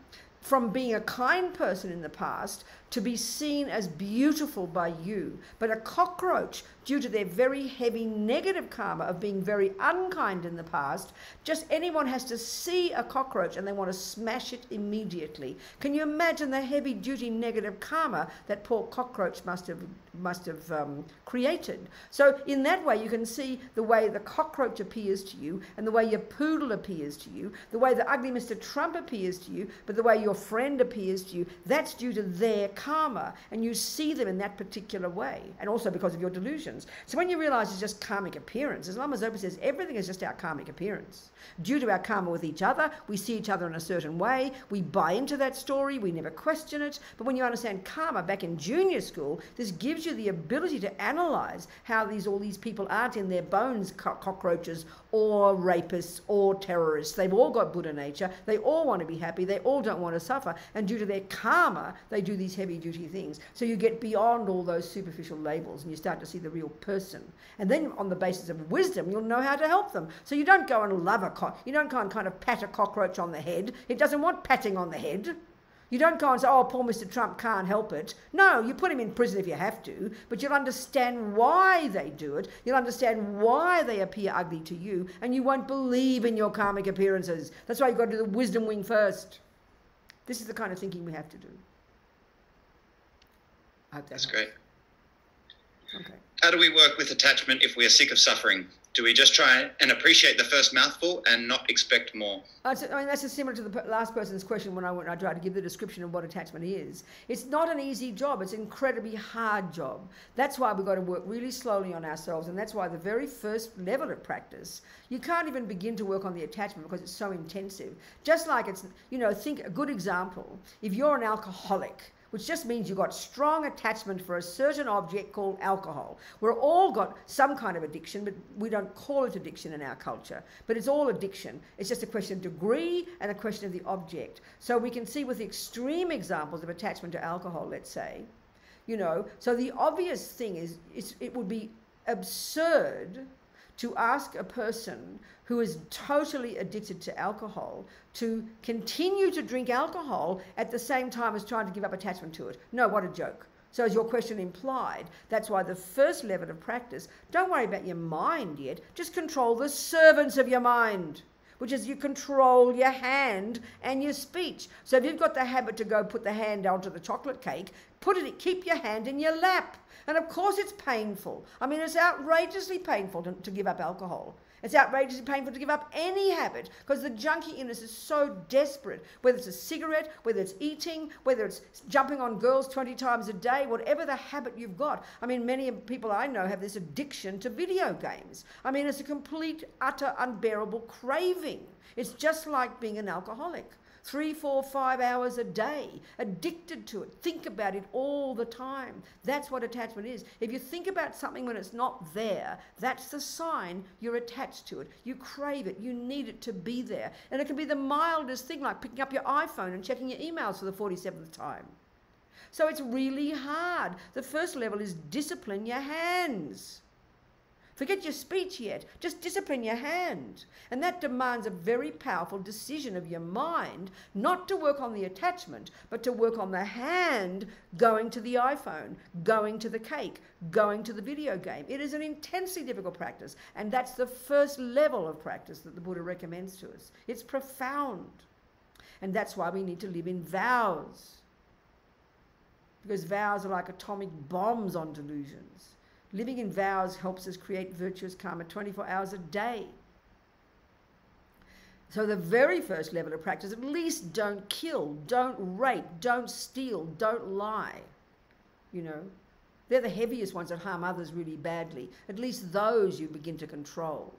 from being a kind person in the past to be seen as beautiful by you. But a cockroach, due to their very heavy negative karma of being very unkind in the past, just anyone has to see a cockroach and they want to smash it immediately. Can you imagine the heavy duty negative karma that poor cockroach must have created? So in that way you can see the way the cockroach appears to you and the way your poodle appears to you, the way the ugly Mr. Trump appears to you, but the way your friend appears to you, that's due to their karma, and you see them in that particular way, and also because of your delusions. So when you realize it's just karmic appearance, as Lama Zopa says, everything is just our karmic appearance. Due to our karma with each other, we see each other in a certain way, we buy into that story, we never question it. But when you understand karma back in junior school, this gives you the ability to analyze how all these people aren't in their bones cockroaches or rapists or terrorists. They've all got Buddha nature, they all want to be happy, they all don't want to suffer, and due to their karma they do these heavy duty things. So you get beyond all those superficial labels and you start to see the real person, and then on the basis of wisdom you'll know how to help them. So you don't go and love you don't go and kind of pat a cockroach on the head. It doesn't want patting on the head. You don't go and say, oh, poor Mr. Trump can't help it. No, you put him in prison if you have to, but you'll understand why they do it. You'll understand why they appear ugly to you, and you won't believe in your karmic appearances. That's why you've got to do the wisdom wing first. This is the kind of thinking we have to do. I hope that's helps. Great. Okay. How do we work with attachment if we are sick of suffering? Do we just try and appreciate the first mouthful and not expect more? I mean, that's similar to the last person's question when I tried to give the description of what attachment is. It's not an easy job. It's an incredibly hard job. That's why we've got to work really slowly on ourselves, and that's why the very first level of practice, you can't even begin to work on the attachment because it's so intensive. Just like it's, you know, think a good example, if you're an alcoholic, which just means you've got strong attachment for a certain object called alcohol. We're all got some kind of addiction, but we don't call it addiction in our culture. But it's all addiction. It's just a question of degree and a question of the object. So we can see with extreme examples of attachment to alcohol, let's say, you know, so the obvious thing is it would be absurd to ask a person who is totally addicted to alcohol to continue to drink alcohol at the same time as trying to give up attachment to it. No, what a joke. So as your question implied, that's why the first level of practice, don't worry about your mind yet, just control the servants of your mind, which is you control your hand and your speech. So if you've got the habit to go put the hand onto the chocolate cake, keep your hand in your lap. And of course it's painful. I mean, it's outrageously painful to give up alcohol. It's outrageously painful to give up any habit because the junkie in us is so desperate, whether it's a cigarette, whether it's eating, whether it's jumping on girls 20 times a day, whatever the habit you've got. I mean, many people I know have this addiction to video games. I mean, it's a complete, utter, unbearable craving. It's just like being an alcoholic. 3, 4, 5 hours a day, addicted to it. Think about it all the time. That's what attachment is. If you think about something when it's not there, that's the sign you're attached to it. You crave it. You need it to be there. And it can be the mildest thing, like picking up your iPhone and checking your emails for the 47th time. So it's really hard. The first level is discipline your hands. Forget your speech yet. Just discipline your hand. And that demands a very powerful decision of your mind, not to work on the attachment, but to work on the hand going to the iPhone, going to the cake, going to the video game. It is an intensely difficult practice, and that's the first level of practice that the Buddha recommends to us. It's profound. And that's why we need to live in vows. Because vows are like atomic bombs on delusions. Living in vows helps us create virtuous karma 24 hours a day. So the very first level of practice, at least don't kill, don't rape, don't steal, don't lie. You know, they're the heaviest ones that harm others really badly. At least those you begin to control.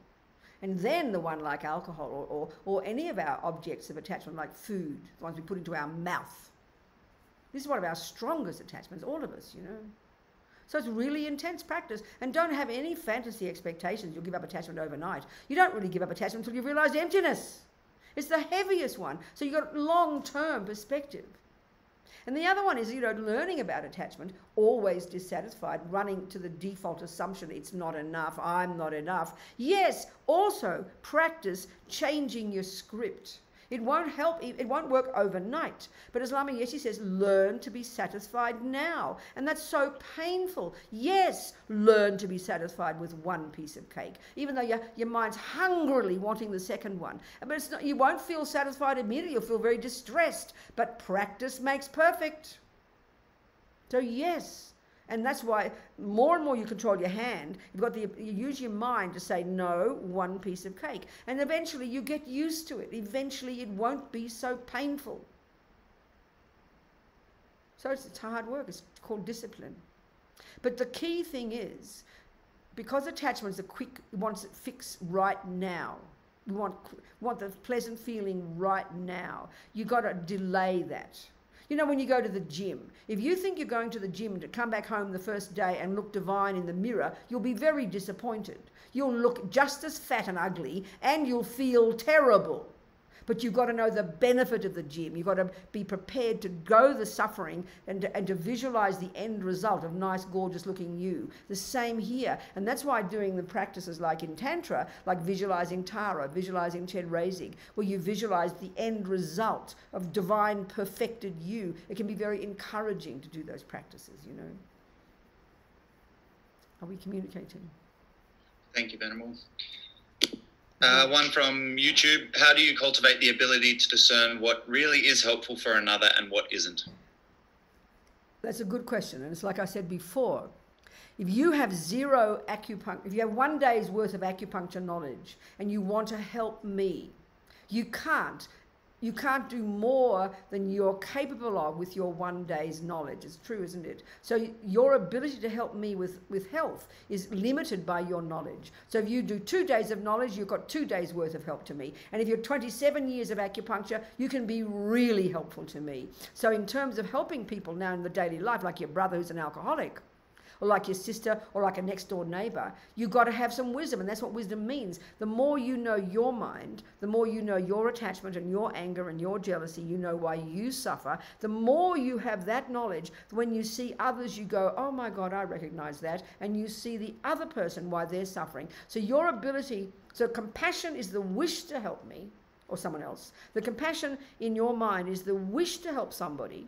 And then the one like alcohol or any of our objects of attachment, like food, the ones we put into our mouth. This is one of our strongest attachments, all of us, you know. So it's really intense practice. And don't have any fantasy expectations you'll give up attachment overnight. You don't really give up attachment until you realise emptiness. It's the heaviest one. So you've got long-term perspective. And the other one is, you know, learning about attachment, always dissatisfied, running to the default assumption it's not enough, I'm not enough. Yes, also practice changing your script. It won't help, it won't work overnight. But as Lama Yeshe says, learn to be satisfied now. And that's so painful. Yes, learn to be satisfied with one piece of cake, even though your mind's hungrily wanting the second one. But it's not, you won't feel satisfied immediately, you'll feel very distressed. But practice makes perfect. So yes. And that's why more and more you control your hand, you use your mind to say no, one piece of cake. And eventually you get used to it. Eventually it won't be so painful. So it's hard work. It's called discipline. But the key thing is, because attachment's a quick, it wants it fixed right now. We want the pleasant feeling right now. You've got to delay that. You know, when you go to the gym, if you think you're going to the gym to come back home the first day and look divine in the mirror, you'll be very disappointed. You'll look just as fat and ugly and you'll feel terrible. But you've got to know the benefit of the gym. You've got to be prepared to go the suffering and to visualize the end result of nice, gorgeous looking you. The same here. And that's why doing the practices like in Tantra, like visualizing Tara, visualizing Chenrezig, where you visualize the end result of divine perfected you, it can be very encouraging to do those practices, you know. Are we communicating? Thank you, Venerable. One from YouTube. How do you cultivate the ability to discern what really is helpful for another and what isn't? That's a good question. And it's like I said before, if you have zero acupuncture, if you have 1 day's worth of acupuncture knowledge and you want to help me, you can't do more than you're capable of with your 1 day's knowledge. It's true, isn't it? So your ability to help me with health is limited by your knowledge. So if you do 2 days of knowledge, you've got 2 days worth of help to me. And if you're 27 years of acupuncture, you can be really helpful to me. So in terms of helping people now in the daily life, like your brother who's an alcoholic, or like your sister, or like a next door neighbor, you've got to have some wisdom, and that's what wisdom means. The more you know your mind, the more you know your attachment and your anger and your jealousy, you know why you suffer. The more you have that knowledge, when you see others, you go, oh my God, I recognize that, and you see the other person why they're suffering. So your ability, so compassion is the wish to help me or someone else. The compassion in your mind is the wish to help somebody.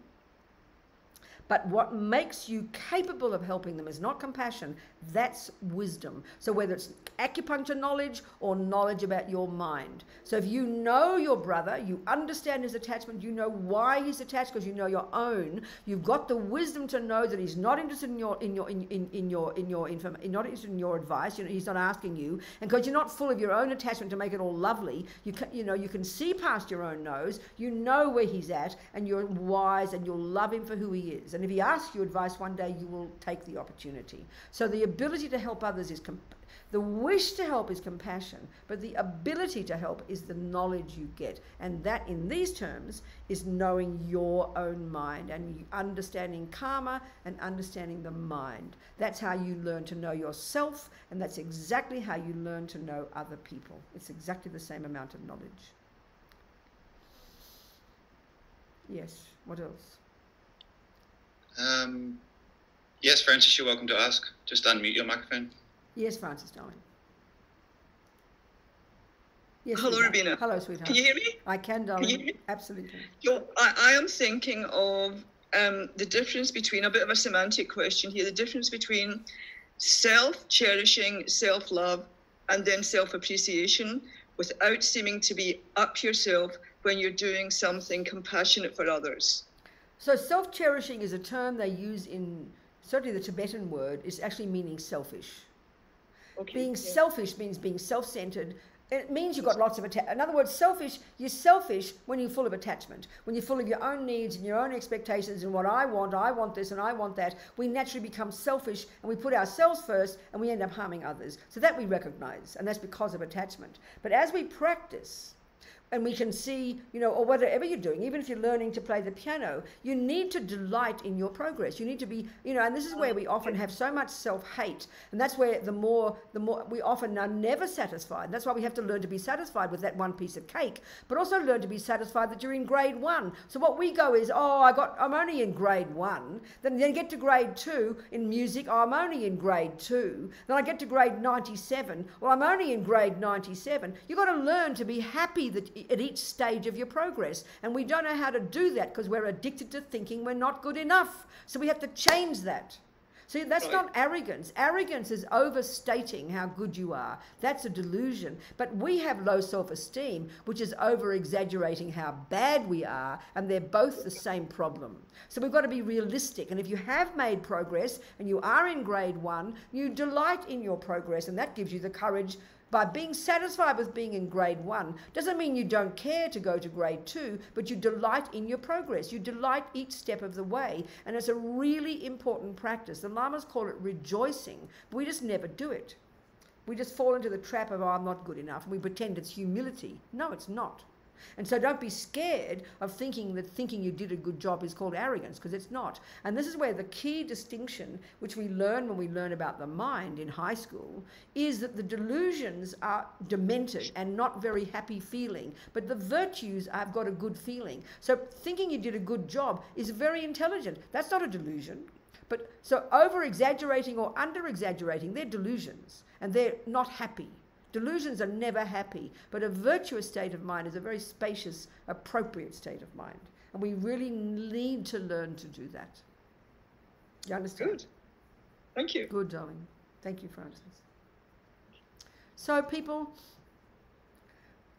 But what makes you capable of helping them is not compassion, that's wisdom. So whether it's acupuncture knowledge or knowledge about your mind. So if you know your brother, you understand his attachment, you know why he's attached because you know your own, you've got the wisdom to know that he's not interested in not interested in your advice, you know, he's not asking you, and because you're not full of your own attachment to make it all lovely, you can see past your own nose, you know where he's at, and you're wise and you'll love him for who he is. And if he asks you advice one day, you will take the opportunity. So the ability to help others is, the wish to help is compassion, but the ability to help is the knowledge you get. And that, in these terms, is knowing your own mind and understanding karma and understanding the mind. That's how you learn to know yourself, and that's exactly how you learn to know other people. It's exactly the same amount of knowledge. Yes, what else? Yes, Francis, you're welcome to ask. Just unmute your microphone. Yes, Francis, darling. Yes, hello, sweetheart. Robina. Hello, sweetheart. Can you hear me? I can, darling. Can you hear me? Absolutely. So I am thinking of the difference between, a bit of a semantic question here, the difference between self-cherishing, self-love, and then self-appreciation without seeming to be up yourself when you're doing something compassionate for others. So self-cherishing is a term they use in, certainly the Tibetan word, is actually meaning selfish. Okay, Being selfish means being self-centered, It means you've got lots of attachment. In other words, selfish, you're selfish when you're full of attachment. When you're full of your own needs and your own expectations and what I want this and I want that, we naturally become selfish and we put ourselves first and we end up harming others. So that we recognize, and that's because of attachment. But as we practice, and we can see, you know, or whatever you're doing, even if you're learning to play the piano, you need to delight in your progress. You need to be, you know, and this is where we often have so much self-hate. And that's where the more we often are never satisfied. That's why we have to learn to be satisfied with that one piece of cake, but also learn to be satisfied that you're in grade 1. So what we go is, oh, I'm only in grade 1. Then get to grade 2 in music, oh, I'm only in grade 2. Then I get to grade 97. Well, I'm only in grade 97. You've got to learn to be happy that at each stage of your progress. And we don't know how to do that because we're addicted to thinking we're not good enough. So we have to change that. See, that's not arrogance. Arrogance is overstating how good you are. That's a delusion. But we have low self-esteem, which is over-exaggerating how bad we are, and they're both the same problem. So we've got to be realistic. And if you have made progress and you are in grade 1, you delight in your progress, and that gives you the courage. By being satisfied with being in grade 1 doesn't mean you don't care to go to grade 2, but you delight in your progress. You delight each step of the way, and it's a really important practice. The Lamas call it rejoicing, but we just never do it. We just fall into the trap of, oh, I'm not good enough, and we pretend it's humility. No, it's not. And so don't be scared of thinking that thinking you did a good job is called arrogance, because it's not. And this is where the key distinction, which we learn when we learn about the mind in high school, is that the delusions are demented and not very happy feeling, but the virtues have got a good feeling. So thinking you did a good job is very intelligent. That's not a delusion. But so over-exaggerating or under-exaggerating, they're delusions, and they're not happy. Delusions are never happy, but a virtuous state of mind is a very spacious, appropriate state of mind. And we really need to learn to do that. You understand? Good. Thank you. Good, darling. Thank you, Francis. So people,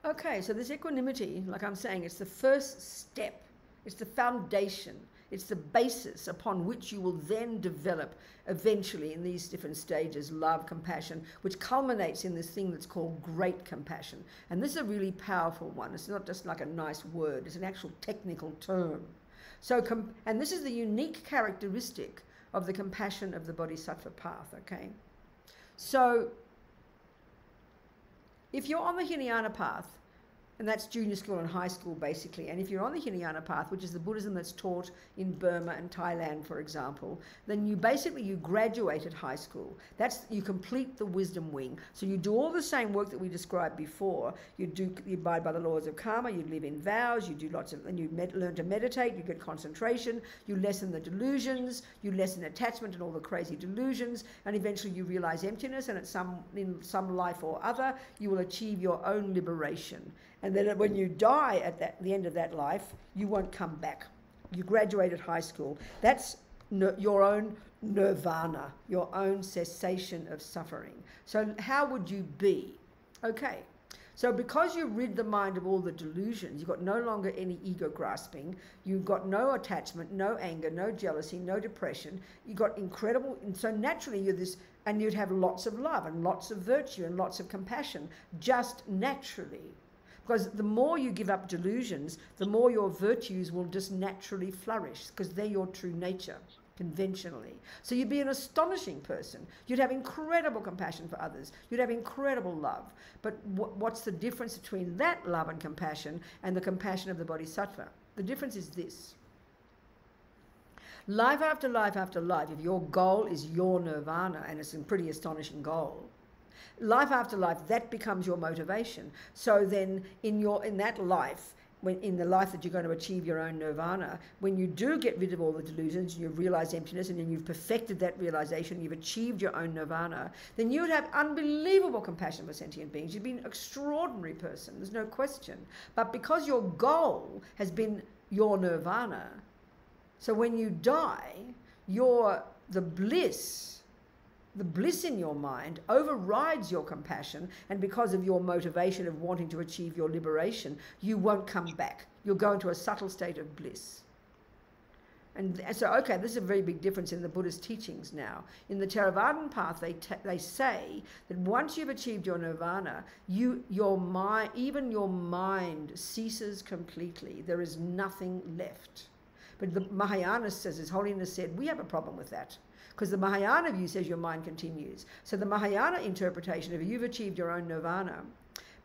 okay, so this equanimity, like I'm saying, it's the first step. It's the foundation. It's the basis upon which you will then develop eventually in these different stages, love, compassion, which culminates in this thing that's called great compassion. And this is a really powerful one. It's not just like a nice word. It's an actual technical term. So, and this is the unique characteristic of the compassion of the Bodhisattva path, okay? So, if you're on the Hinayana path, and that's junior school and high school, basically. And if you're on the Hinayana path, which is the Buddhism that's taught in Burma and Thailand, for example, then you graduate at high school. You complete the wisdom wing. So you do all the same work that we described before. You abide by the laws of karma, you live in vows, you do and you learn to meditate, you get concentration, you lessen the delusions, you lessen attachment and all the crazy delusions, and eventually you realize emptiness, and in some life or other, you will achieve your own liberation. And then when you die at the end of that life, you won't come back. You graduated high school. That's your own nirvana, your own cessation of suffering. So how would you be? Okay. So because you rid the mind of all the delusions, you've got no longer any ego grasping, you've got no attachment, no anger, no jealousy, no depression, you've got incredible, and so naturally you're this, and you'd have lots of love and lots of virtue and lots of compassion, just naturally. Because the more you give up delusions, the more your virtues will just naturally flourish, because they're your true nature, conventionally. So you'd be an astonishing person. You'd have incredible compassion for others. You'd have incredible love. But what's the difference between that love and compassion and the compassion of the Bodhisattva? The difference is this. Life after life after life, if your goal is your nirvana, and it's a pretty astonishing goal, life after life, that becomes your motivation. So then in that life, in the life that you're going to achieve your own nirvana, when you do get rid of all the delusions and you realize emptiness and then you've perfected that realization, you've achieved your own nirvana, then you would have unbelievable compassion for sentient beings. You'd be an extraordinary person, there's no question. But because your goal has been your nirvana, so when you die, the bliss in your mind overrides your compassion, and because of your motivation of wanting to achieve your liberation, you won't come back. You'll go into a subtle state of bliss. And so, okay, this is a very big difference in the Buddhist teachings now. In the Theravadan path, they say that once you've achieved your nirvana, even your mind ceases completely. There is nothing left. But the Mahayana says, His Holiness said, we have a problem with that. Because the Mahayana view says your mind continues. So the Mahayana interpretation of you've achieved your own nirvana,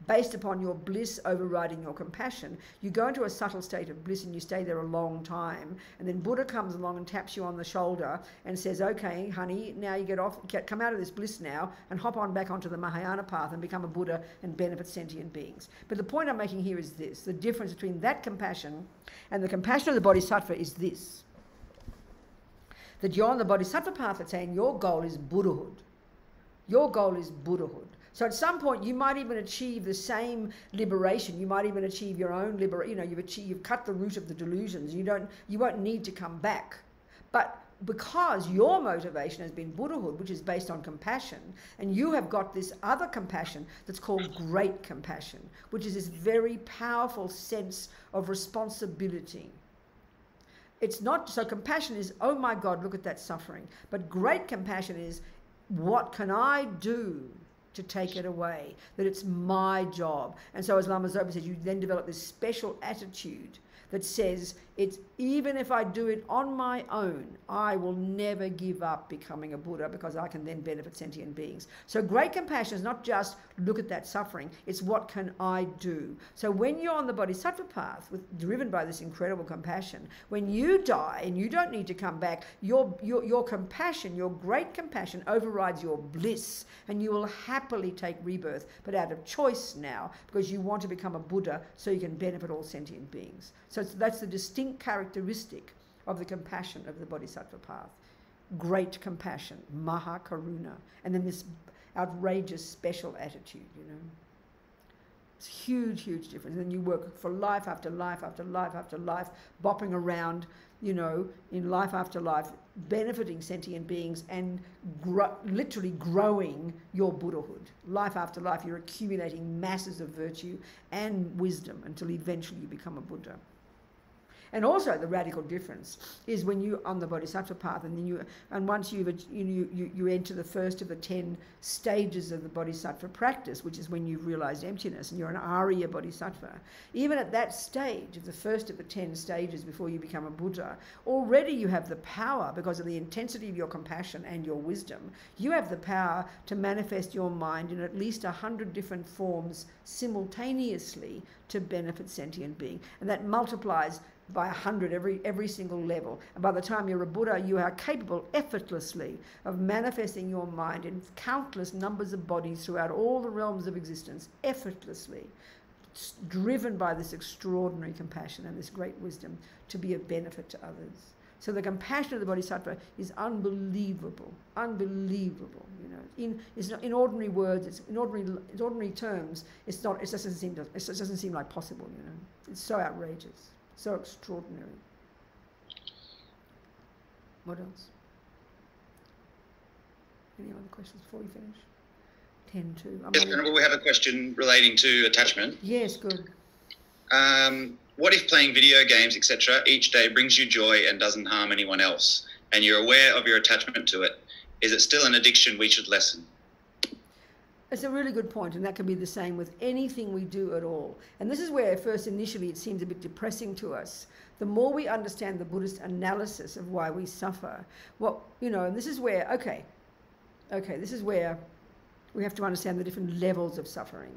based upon your bliss overriding your compassion, you go into a subtle state of bliss and you stay there a long time. And then Buddha comes along and taps you on the shoulder and says, okay, honey, now you come out of this bliss now and hop on back onto the Mahayana path and become a Buddha and benefit sentient beings. But the point I'm making here is this. The difference between that compassion and the compassion of the Bodhisattva is this. That you're on the Bodhisattva path that's saying your goal is Buddhahood. Your goal is Buddhahood. So at some point you might even achieve the same liberation. You might even achieve your own liberation. You've cut the root of the delusions. You won't need to come back. But because your motivation has been Buddhahood, which is based on compassion, and you have got this other compassion that's called great compassion, which is this very powerful sense of responsibility. It's not, so compassion is, oh my God, look at that suffering. But great compassion is, what can I do to take it away? That it's my job. And so as Lama Zopa says, you then develop this special attitude that says, it's even if I do it on my own, I will never give up becoming a Buddha because I can then benefit sentient beings. So great compassion is not just look at that suffering, it's what can I do? So when you're on the Bodhisattva path, driven by this incredible compassion, when you die and you don't need to come back, your compassion, your great compassion overrides your bliss, and you will happily take rebirth, but out of choice now, because you want to become a Buddha so you can benefit all sentient beings. So that's the distinct characteristic of the compassion of the Bodhisattva path. Great compassion, Maha Karuna, and then this outrageous special attitude, It's a huge, huge difference. And then you work for life after life after life after life, bopping around, in life after life, benefiting sentient beings and literally growing your Buddhahood. Life after life, you're accumulating masses of virtue and wisdom until eventually you become a Buddha. And also the radical difference is when you're on the Bodhisattva path, and once you enter the first of the 10 stages of the Bodhisattva practice, which is when you've realized emptiness and you're an Arya Bodhisattva. Even at that stage, of the first of the 10 stages before you become a Buddha, already you have the power, because of the intensity of your compassion and your wisdom, you have the power to manifest your mind in at least 100 different forms simultaneously to benefit sentient being, and that multiplies by 100 every single level. And by the time you're a Buddha, you are capable effortlessly of manifesting your mind in countless numbers of bodies throughout all the realms of existence, effortlessly, driven by this extraordinary compassion and this great wisdom to be of benefit to others. So the compassion of the Bodhisattva is unbelievable, unbelievable. In ordinary words, in ordinary terms, it doesn't seem like possible. It's so outrageous. So extraordinary. What else? Any other questions before we finish? 10-2. Yes, Venerable, we have a question relating to attachment. Yes, good. What if playing video games, etc., each day brings you joy and doesn't harm anyone else, and you're aware of your attachment to it? Is it still an addiction we should lessen? It's a really good point, and that can be the same with anything we do at all. And this is where first initially it seems a bit depressing to us. The more we understand the Buddhist analysis of why we suffer, and this is where, this is where we have to understand the different levels of suffering.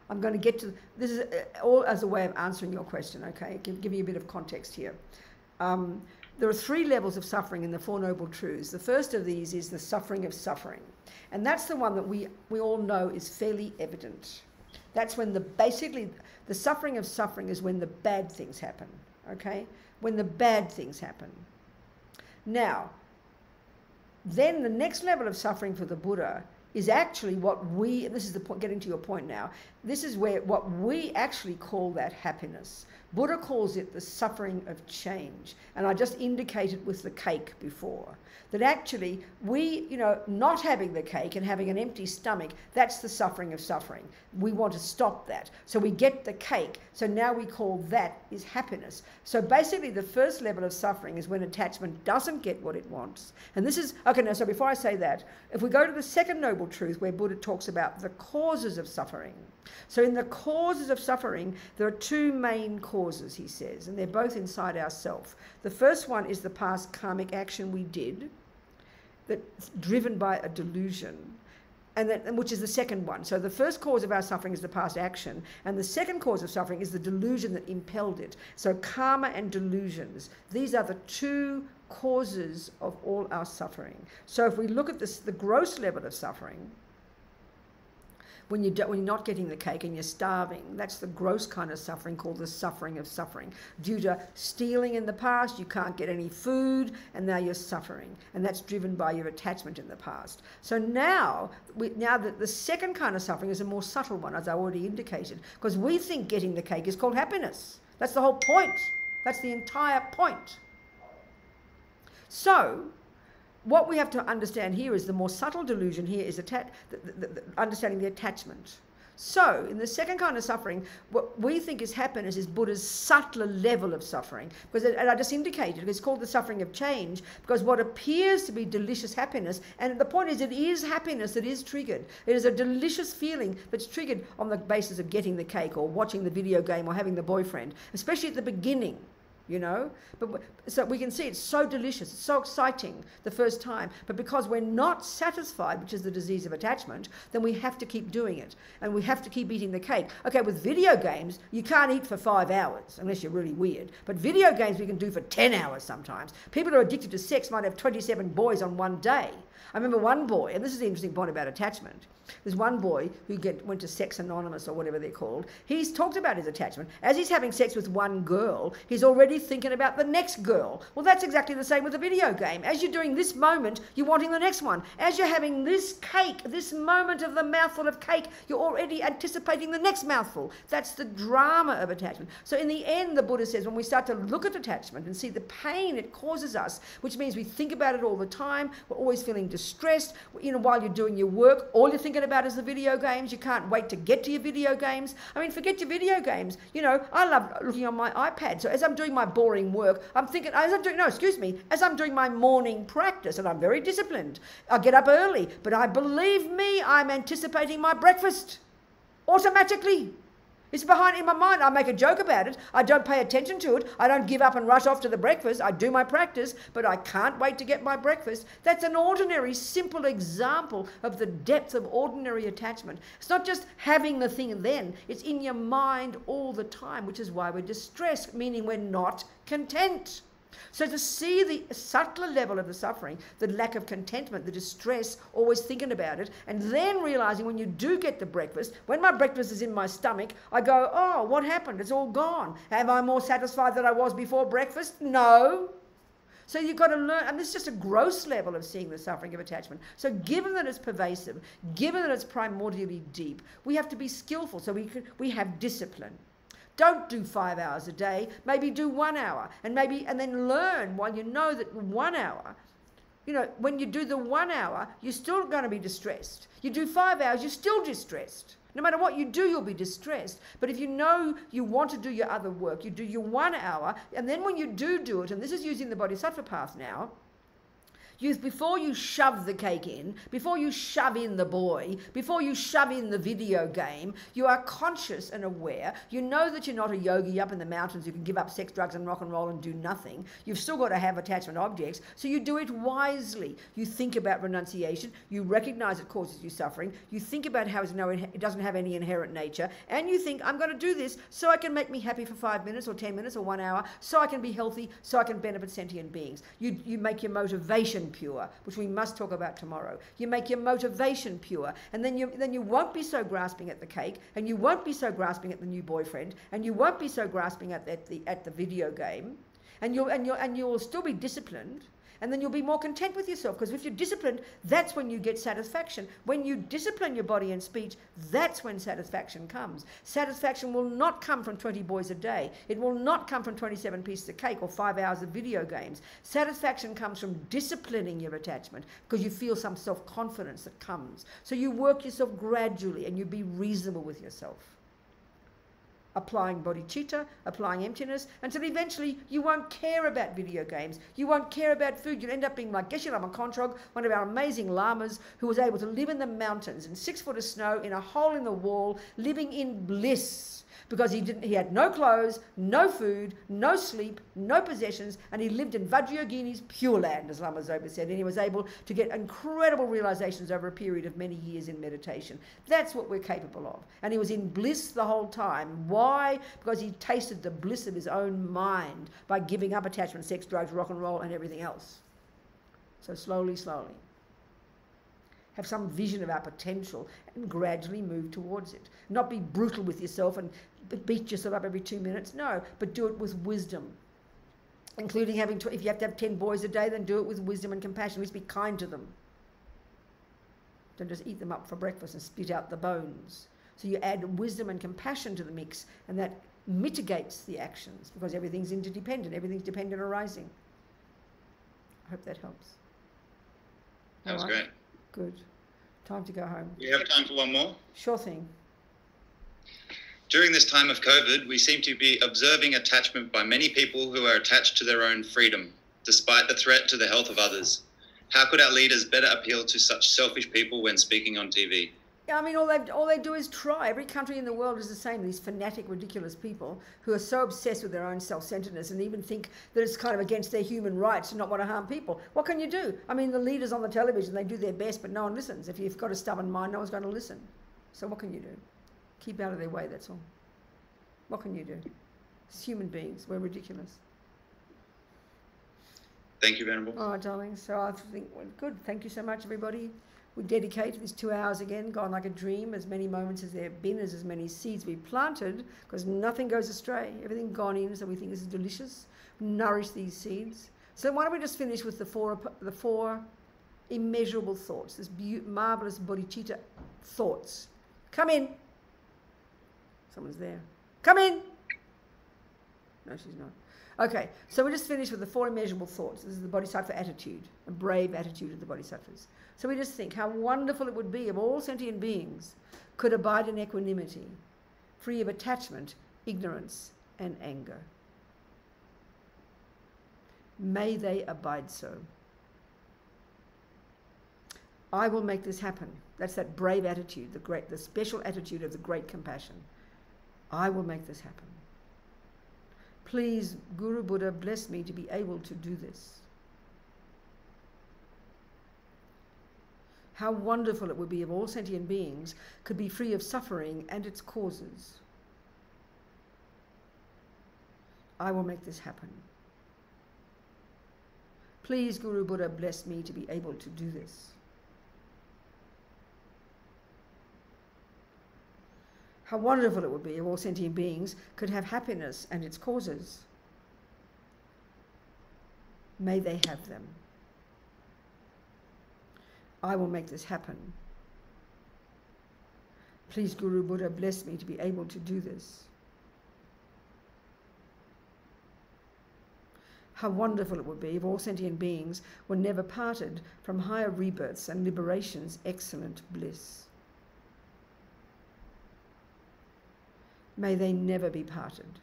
I'm going to get to, this is all as a way of answering your question, okay? Give you a bit of context here. There are 3 levels of suffering in the Four Noble Truths. The first of these is the suffering of suffering. And that's the one that we all know is fairly evident. That's when basically the suffering of suffering is when the bad things happen, okay? When the bad things happen. Now, then the next level of suffering for the Buddha is actually this is the point, getting to your point now, this is where what we actually call that happiness. Buddha calls it the suffering of change. And I just indicated with the cake before that actually we, not having the cake and having an empty stomach, that's the suffering of suffering. We want to stop that. So we get the cake. So now we call that is happiness. So basically the first level of suffering is when attachment doesn't get what it wants. And this is, okay, now, so before I say that, if we go to the second noble truth where Buddha talks about the causes of suffering. So in the causes of suffering, there are two main causes, he says, and they're both inside ourself. The first one is the past karmic action we did, that's driven by a delusion, and which is the second one. So the first cause of our suffering is the past action, and the second cause of suffering is the delusion that impelled it. So karma and delusions, these are the two causes of all our suffering. So if we look at this, the gross level of suffering, when you're not getting the cake and you're starving, that's the gross kind of suffering called the suffering of suffering. Due to stealing in the past, you can't get any food, and now you're suffering. And that's driven by your attachment in the past. So now that the second kind of suffering is a more subtle one, as I already indicated, because we think getting the cake is called happiness. That's the whole point. That's the entire point. So what we have to understand here is the more subtle delusion here is understanding the attachment. So in the second kind of suffering, what we think is happiness is Buddha's subtler level of suffering. Because, and I just indicated, it's called the suffering of change, because what appears to be delicious happiness, and the point is it is happiness that is triggered. It is a delicious feeling that's triggered on the basis of getting the cake or watching the video game or having the boyfriend, especially at the beginning. But so we can see it's so delicious, it's so exciting the first time, but because we're not satisfied, which is the disease of attachment, then we have to keep doing it, and we have to keep eating the cake. Okay, with video games, you can't eat for 5 hours, unless you're really weird, but video games we can do for 10 hours sometimes. People who are addicted to sex might have 27 boys on one day. I remember one boy, and this is the interesting point about attachment. There's one boy who went to Sex Anonymous or whatever they're called. He's talked about his attachment. As he's having sex with one girl, he's already thinking about the next girl. Well, that's exactly the same with a video game. As you're doing this moment, you're wanting the next one. As you're having this cake, this moment of the mouthful of cake, you're already anticipating the next mouthful. That's the drama of attachment. So in the end, the Buddha says, when we start to look at attachment and see the pain it causes us, which means we think about it all the time, we're always feeling distressed, while you're doing your work, all you're thinking about is the video games. You can't wait to get to your video games. I mean, forget your video games. I love looking on my iPad. So as I'm doing my boring work, I'm thinking, as I'm doing my morning practice, and I'm very disciplined. I get up early, but believe me, I'm anticipating my breakfast automatically. It's behind in my mind. I make a joke about it. I don't pay attention to it. I don't give up and rush off to the breakfast. I do my practice, but I can't wait to get my breakfast. That's an ordinary, simple example of the depth of ordinary attachment. It's not just having the thing then. It's in your mind all the time, which is why we're distressed, meaning we're not content. So to see the subtler level of the suffering, the lack of contentment, the distress, always thinking about it, and then realizing when you do get the breakfast, when my breakfast is in my stomach, I go, oh, what happened? It's all gone. Am I more satisfied than I was before breakfast? No. So you've got to learn, and this is just a gross level of seeing the suffering of attachment. So given that it's pervasive, given that it's primordially deep, we have to be skillful, so we have discipline. Don't do 5 hours a day, maybe do 1 hour, and then learn while you know that 1 hour, when you do the 1 hour, you're still going to be distressed. You do 5 hours, you're still distressed. No matter what you do, you'll be distressed. But if you know you want to do your other work, you do your 1 hour, and then when you do it, and this is using the Bodhisattva path now, before you shove the cake in, before you shove in the boy, before you shove in the video game, you are conscious and aware. You know that you're not a yogi up in the mountains who can give up sex, drugs and rock and roll and do nothing. You've still got to have attachment objects, so you do it wisely. You think about renunciation, you recognize it causes you suffering, you think about how it doesn't have any inherent nature, and you think, I'm going to do this so I can make me happy for 5 minutes or 10 minutes or 1 hour, so I can be healthy, so I can benefit sentient beings. You make your motivation pure, which we must talk about tomorrow. You make your motivation pure, and then you won't be so grasping at the cake, and you won't be so grasping at the new boyfriend, and you won't be so grasping at the video game, and you'll still be disciplined, And then you'll be more content with yourself, because if you're disciplined, that's when you get satisfaction. When you discipline your body and speech, that's when satisfaction comes. Satisfaction will not come from 20 boys a day. It will not come from 27 pieces of cake or 5 hours of video games. Satisfaction comes from disciplining your attachment, because you feel some self-confidence that comes. So you work yourself gradually, and you be reasonable with yourself. Applying bodhicitta, applying emptiness, until eventually you won't care about video games. You won't care about food. You'll end up being like Geshe Lama Kontrog, one of our amazing lamas, who was able to live in the mountains in 6 foot of snow, in a hole in the wall, living in bliss, because he had no clothes, no food, no sleep, no possessions, and he lived in Vajrayana's pure land, as Lama Zopa said, and he was able to get incredible realizations over a period of many years in meditation. That's what we're capable of. And he was in bliss the whole time. Why? Because he tasted the bliss of his own mind by giving up attachment, sex, drugs, rock and roll, and everything else. So slowly, slowly. Have some vision of our potential and gradually move towards it. Not be brutal with yourself and beat yourself up every 2 minutes. No, but do it with wisdom. Including having, if you have to have 10 boys a day, then do it with wisdom and compassion. At least be kind to them. Don't just eat them up for breakfast and spit out the bones. So you add wisdom and compassion to the mix, and that mitigates the actions, because everything's interdependent. Everything's dependent arising. I hope that helps. That was great. Good. Time to go home. We have time for one more? Sure thing. During this time of COVID, we seem to be observing attachment by many people who are attached to their own freedom, despite the threat to the health of others. How could our leaders better appeal to such selfish people when speaking on TV? Yeah, I mean, all they do is try. Every country in the world is the same. These fanatic, ridiculous people who are so obsessed with their own self-centeredness and even think that it's kind of against their human rights to not want to harm people. What can you do? I mean, the leaders on the television, they do their best, but no one listens. If you've got a stubborn mind, no one's going to listen. So what can you do? Keep out of their way, that's all. What can you do? It's human beings. We're ridiculous. Thank you, Venerable. Oh, darling. So I think, well, good. Thank you so much, everybody. We dedicate these 2 hours again, gone like a dream, as many moments as there have been, as many seeds we planted, because nothing goes astray. Everything gone in, so we think this is delicious. Nourish these seeds. So why don't we just finish with the four immeasurable thoughts, this marvelous bodhicitta thoughts. Come in. Someone's there. Come in. No, she's not. Okay, so we just finished with the 4 immeasurable thoughts. This is the bodhisattva attitude, a brave attitude of the bodhisattvas. So we just think how wonderful it would be if all sentient beings could abide in equanimity, free of attachment, ignorance, and anger. May they abide so. I will make this happen. That's that brave attitude, the special attitude of the great compassion. I will make this happen. Please, Guru Buddha, bless me to be able to do this. How wonderful it would be if all sentient beings could be free of suffering and its causes. I will make this happen. Please, Guru Buddha, bless me to be able to do this. How wonderful it would be if all sentient beings could have happiness and its causes. May they have them. I will make this happen. Please, Guru Buddha, bless me to be able to do this. How wonderful it would be if all sentient beings were never parted from higher rebirths and liberation's excellent bliss. May they never be parted.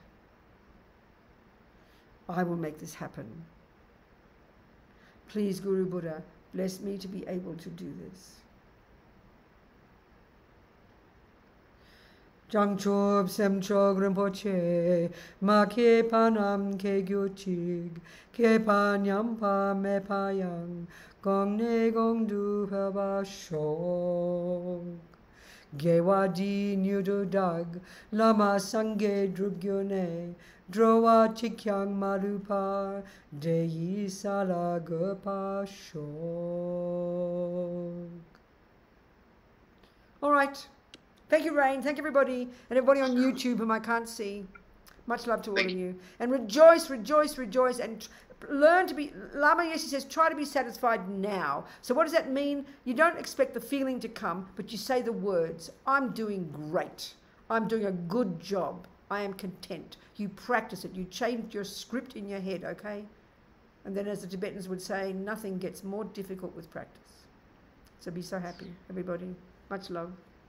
I will make this happen. Please, Guru Buddha, bless me to be able to do this. Jangchob semchog rinpoche, ma ke panam ke gyochig, ke panyam pa me payang, gong ne gong du pa ba shog. Gewa di nyudo dag, lama sange drugyone, drowa chikyang marupa, deyi sala gopa shog. All right. Thank you, Rain. Thank everybody, and everybody on YouTube whom I can't see. Much love to all of you. And rejoice, rejoice, rejoice, and learn to be, Lama Yesi says, try to be satisfied now. So what does that mean? You don't expect the feeling to come, but you say the words, I'm doing great. I'm doing a good job. I am content. You practice it. You change your script in your head, okay? And then as the Tibetans would say, nothing gets more difficult with practice. So be so happy, everybody. Much love.